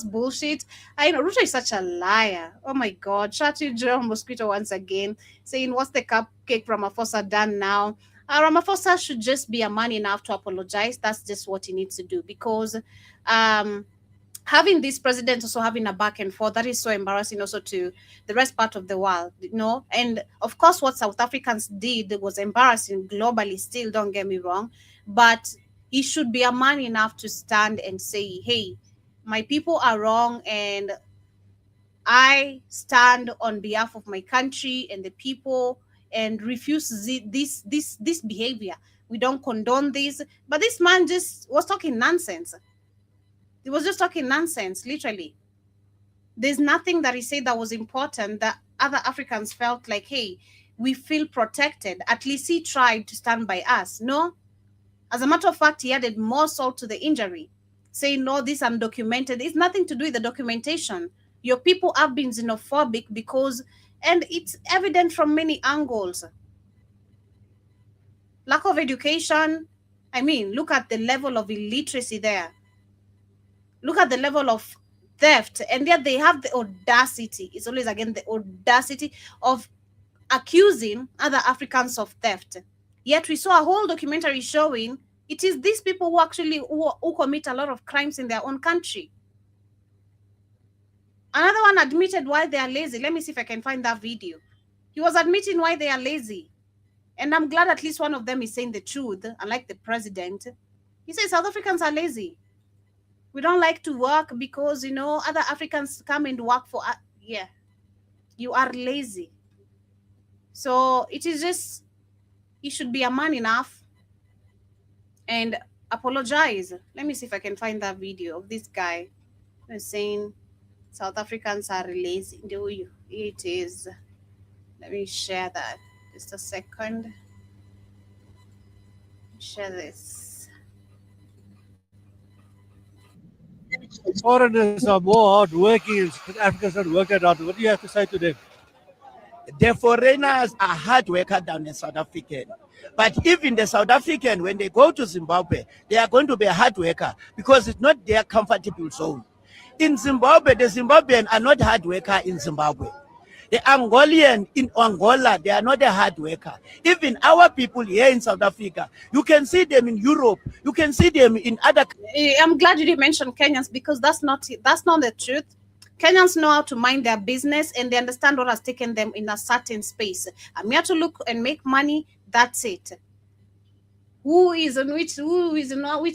bullshit. I know Ruto is such a liar. Oh my God. Shout out to Joe Mosquito once again, saying, what's the cupcake Ramaphosa done now? Ramaphosa should just be a man enough to apologize. That's just what he needs to do, because having this president also having a back and forth, that is so embarrassing also to the rest part of the world, and of course what South Africans did was embarrassing globally still, don't get me wrong, but he should be a man enough to stand and say, hey, my people are wrong and I stand on behalf of my country and the people and refuse this behavior. We don't condone this. But this man just was talking nonsense. He was just talking nonsense, literally. There's nothing that he said that was important that other Africans felt like, hey, we feel protected. At least he tried to stand by us. No. As a matter of fact, he added more salt to the injury, saying, no, this undocumented. It's nothing to do with the documentation. Your people have been xenophobic because, and it's evident from many angles. Lack of education. I mean, look at the level of illiteracy there. Look at the level of theft. And yet they have the audacity. It's always, again, the audacity of accusing other Africans of theft. Yet we saw a whole documentary showing It is these people who actually who commit a lot of crimes in their own country. Another one admitted why they are lazy. Let me see if I can find that video. He was admitting why they are lazy. And I'm glad at least one of them is saying the truth, unlike the president. He says South Africans are lazy. We don't like to work because, you know, other Africans come and work for us. Yeah, you are lazy. So it is just, you should be a man enough and apologize. Let me see if I can find that video of this guy saying South Africans are lazy. Do you? It is. Let me share that. Just a second. Share this. Foreigners are more hardworking, South Africans don't work it out. What do you have to say to them? The foreigners are hard workers down in South African. But even the South African, when they go to Zimbabwe, they are going to be a hard worker because it's not their comfortable zone. In Zimbabwe, the Zimbabweans are not hard worker in Zimbabwe. The Angolian in Angola, they are not a hard worker. Even our people here in South Africa, you can see them in Europe, you can see them in other. I'm glad you didn't mention Kenyans because that's not the truth. Kenyans know how to mind their business and they understand what has taken them in a certain space. I'm here to look and make money. That's it. Who is in which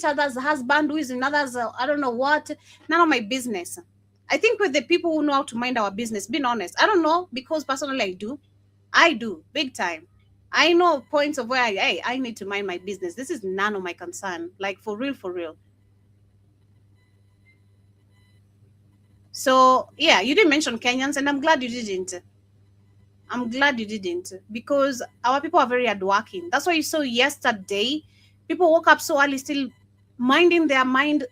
other's husband, who is in others, I don't know what. None of my business. I think with the people who know how to mind our business, being honest, I don't know, because personally I do, big time. I know points of where I need to mind my business. This is none of my concern, like for real. So yeah, you didn't mention Kenyans, and I'm glad you didn't. Because our people are very hardworking. That's why you saw yesterday, people woke up so early, still minding their mind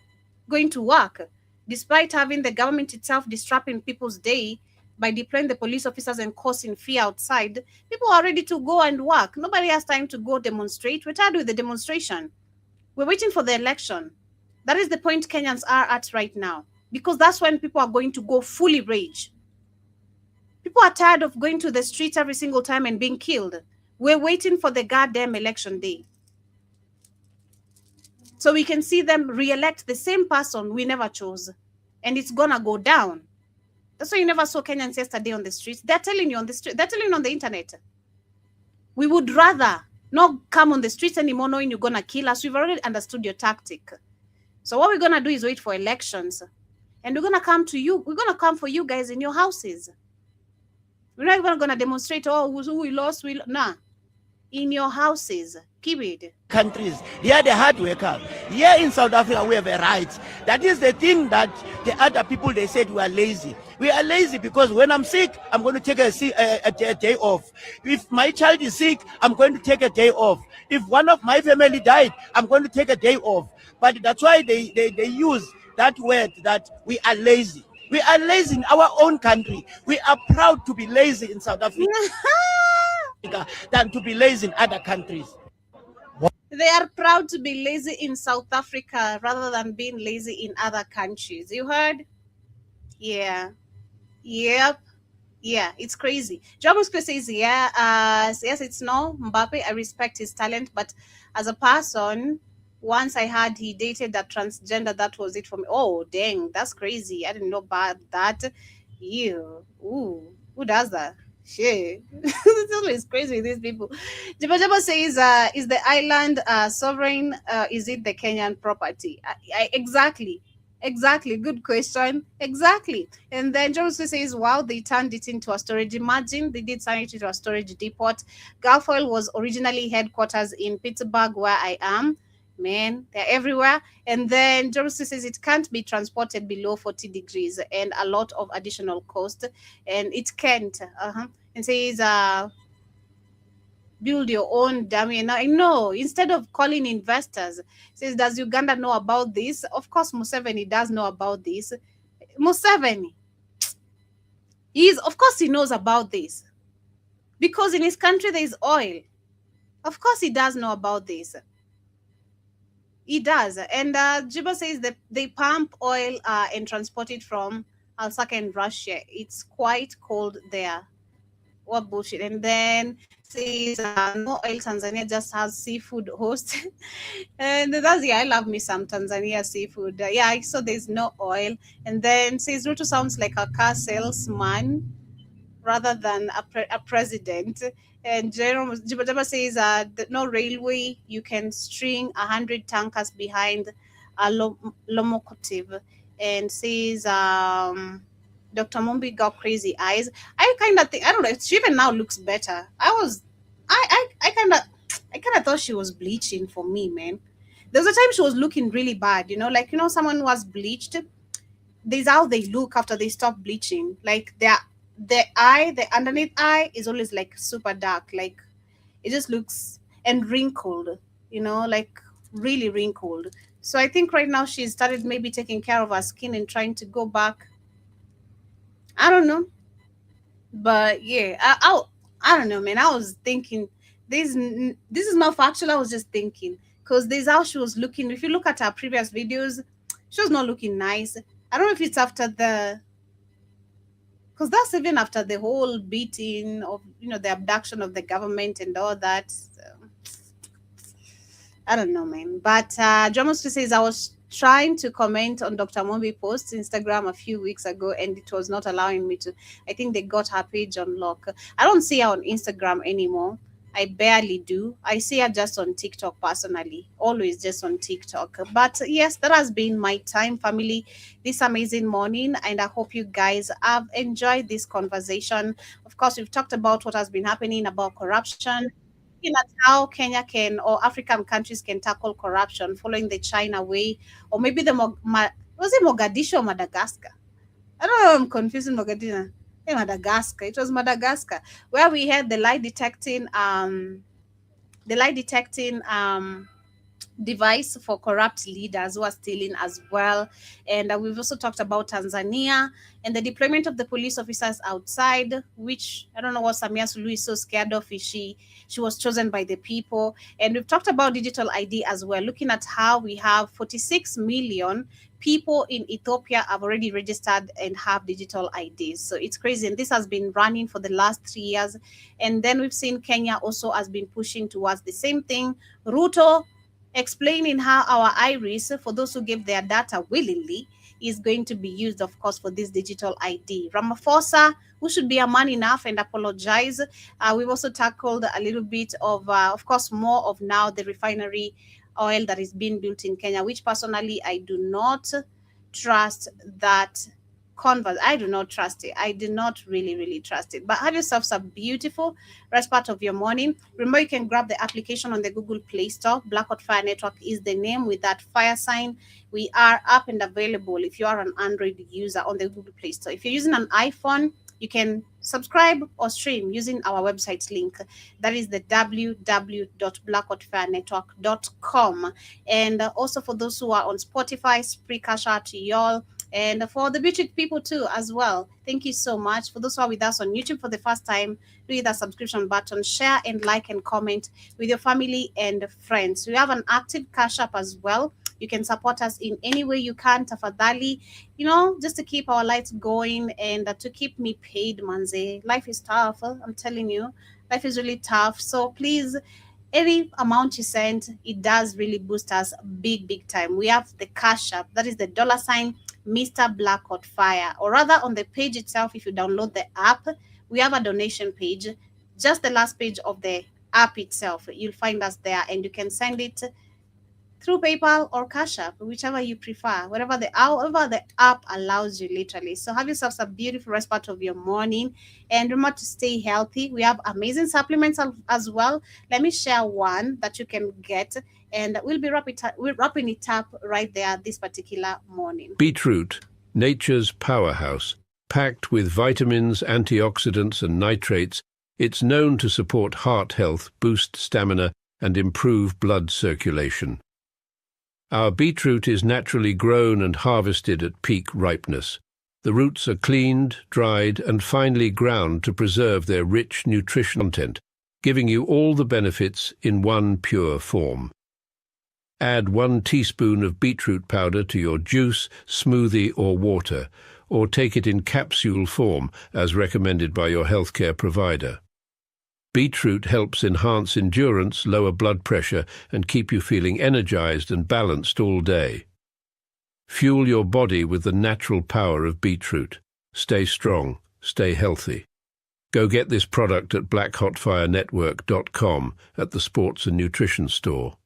going to work. Despite having the government itself disrupting people's day by deploying the police officers and causing fear outside, people are ready to go and work. Nobody has time to go demonstrate. We're tired with the demonstration. We're waiting for the election. That is the point Kenyans are at right now, because that's when people are going to go fully rage. People are tired of going to the streets every single time and being killed. We're waiting for the goddamn election day, so we can see them re-elect the same person we never chose. And it's gonna go down. That's why you never saw Kenyans yesterday on the streets. They're telling you on the street, they're telling you on the internet. We would rather not come on the streets anymore knowing you're gonna kill us. We've already understood your tactic. So what we're gonna do is wait for elections. And we're gonna come to you. We're gonna come for you guys in your houses. We're not even gonna demonstrate, oh, who we lost, nah. In your houses. Keep it. Countries, they are the hard workers. Here in South Africa, we have a right. That is the thing that the other people, they said we are lazy. We are lazy because when I'm sick, I'm going to take a day off. If my child is sick, I'm going to take a day off. If one of my family died, I'm going to take a day off. But that's why they use that word that we are lazy. We are lazy in our own country. We are proud to be lazy in South Africa than to be lazy in other countries. They are proud to be lazy in South Africa rather than being lazy in other countries. You heard? Yeah. Yep. Yeah, it's crazy. Jobusko says, yes, it's no. Mbappe, I respect his talent, but as a person, once I heard he dated that transgender, that was it for me. Oh, dang, that's crazy. I didn't know about that. Ew. Ooh, who does that? Shit. It's always crazy with these people. Jabba says, is the island sovereign? Is it the Kenyan property? Exactly. Good question. Exactly. And then Joseph says, wow, they turned it into a storage. Imagine they did turn it into a storage depot. Gulf Oil was originally headquarters in Pittsburgh, where I am. Man, they're everywhere. And then Joseph says it can't be transported below 40 degrees and a lot of additional cost. And it can't. And says, build your own dummy. And I know, instead of calling investors, says, does Uganda know about this? Of course, Museveni does know about this. Museveni, of course he knows about this. Because in his country there is oil. Of course he does know about this. He does. And Jiba says that they pump oil and transport it from Alsaka in Russia. It's quite cold there. What bullshit. And then says no oil Tanzania just has seafood host. And that's, yeah, I love me some Tanzania seafood. Yeah, so there's no oil. And then says Ruto sounds like a car salesman rather than a president. And Jerome Jibadaba says no railway, you can string 100 tankers behind a locomotive. And says Dr. Mumbi got crazy eyes. I kind of think, I don't know, she even now looks better. I kind of thought she was bleaching for me, man. There was a time she was looking really bad, like, someone was bleached. This is how they look after they stop bleaching. Like the underneath eye is always like super dark. Like it just looks and wrinkled, like really wrinkled. So I think right now she's started maybe taking care of her skin and trying to go back. I don't know. But yeah, I don't know, man. I was thinking this is not factual. I was just thinking because this is how she was looking. If you look at her previous videos, she was not looking nice. I don't know if it's after because that's even after the whole beating of, the abduction of the government and all that. So, I don't know, man. But Jomoski says, I was trying to comment on Dr. Mombi post's Instagram a few weeks ago and it was not allowing me to. I think they got her page on lock. I don't see her on Instagram anymore. I barely do. I see her just on TikTok personally, always just on TikTok. But yes, that has been my time, family, this amazing morning. And I hope you guys have enjoyed this conversation. Of course, we've talked about what has been happening about corruption, looking at how Kenya can, or African countries can tackle corruption following the China way, or maybe was it Mogadishu or Madagascar? I don't know, I'm confusing Mogadishu. Madagascar. It was Madagascar where we had the lie detecting device for corrupt leaders who are stealing as well. And we've also talked about Tanzania and the deployment of the police officers outside, which I don't know what Samia Suluhu is so scared of. She was chosen by the people. And we've talked about digital ID as well, looking at how we have 46 million people in Ethiopia have already registered and have digital IDs. So it's crazy. And this has been running for the last 3 years. And then we've seen Kenya also has been pushing towards the same thing. Ruto explaining how our iris, for those who give their data willingly, is going to be used, of course, for this digital ID. Ramaphosa, who should be a man enough and apologize. We've also tackled a little bit of course, more of now the refinery oil that is being built in Kenya, which personally I do not trust that converse. I do not trust it. I do not really trust it. But have yourselves a beautiful rest part of your morning. Remember, you can grab the application on the Google Play Store. Blackout Fire Network is the name with that fire sign. We are up and available if you are an Android user on the Google Play Store. If you're using an iPhone, you can subscribe or stream using our website link. That is the www.blackoutfirenetwork.com. And also for those who are on Spotify, Spreaker, shout out to y'all. And for the beauty people too as well, thank you so much. For those who are with us on YouTube for the first time, do hit that subscription button, share and like and comment with your family and friends. We have an active Cash App as well. You can support us in any way you can, tafadhali, just to keep our lights going and to keep me paid, manze. Life is tough, I'm telling you. Life is really tough. So please, any amount you send, it does really boost us big time. We have the Cash App, that is the $ Mr. Blackout Fire, or rather on the page itself, if you download the app, we have a donation page, just the last page of the app itself. You'll find us there and you can send it through PayPal or Cash App, whichever you prefer, however the app allows you, literally. So have yourselves a beautiful rest part of your morning and remember to stay healthy. We have amazing supplements as well. Let me share one that you can get and we'll be wrapping it up right there this particular morning. Beetroot, nature's powerhouse. Packed with vitamins, antioxidants and nitrates, it's known to support heart health, boost stamina and improve blood circulation. Our beetroot is naturally grown and harvested at peak ripeness. The roots are cleaned, dried, and finely ground to preserve their rich nutrition content, giving you all the benefits in one pure form. Add 1 teaspoon of beetroot powder to your juice, smoothie, or water, or take it in capsule form as recommended by your healthcare provider. Beetroot helps enhance endurance, lower blood pressure, and keep you feeling energized and balanced all day. Fuel your body with the natural power of beetroot. Stay strong, stay healthy. Go get this product at blackhotfirenetwork.com at the Sports and Nutrition Store.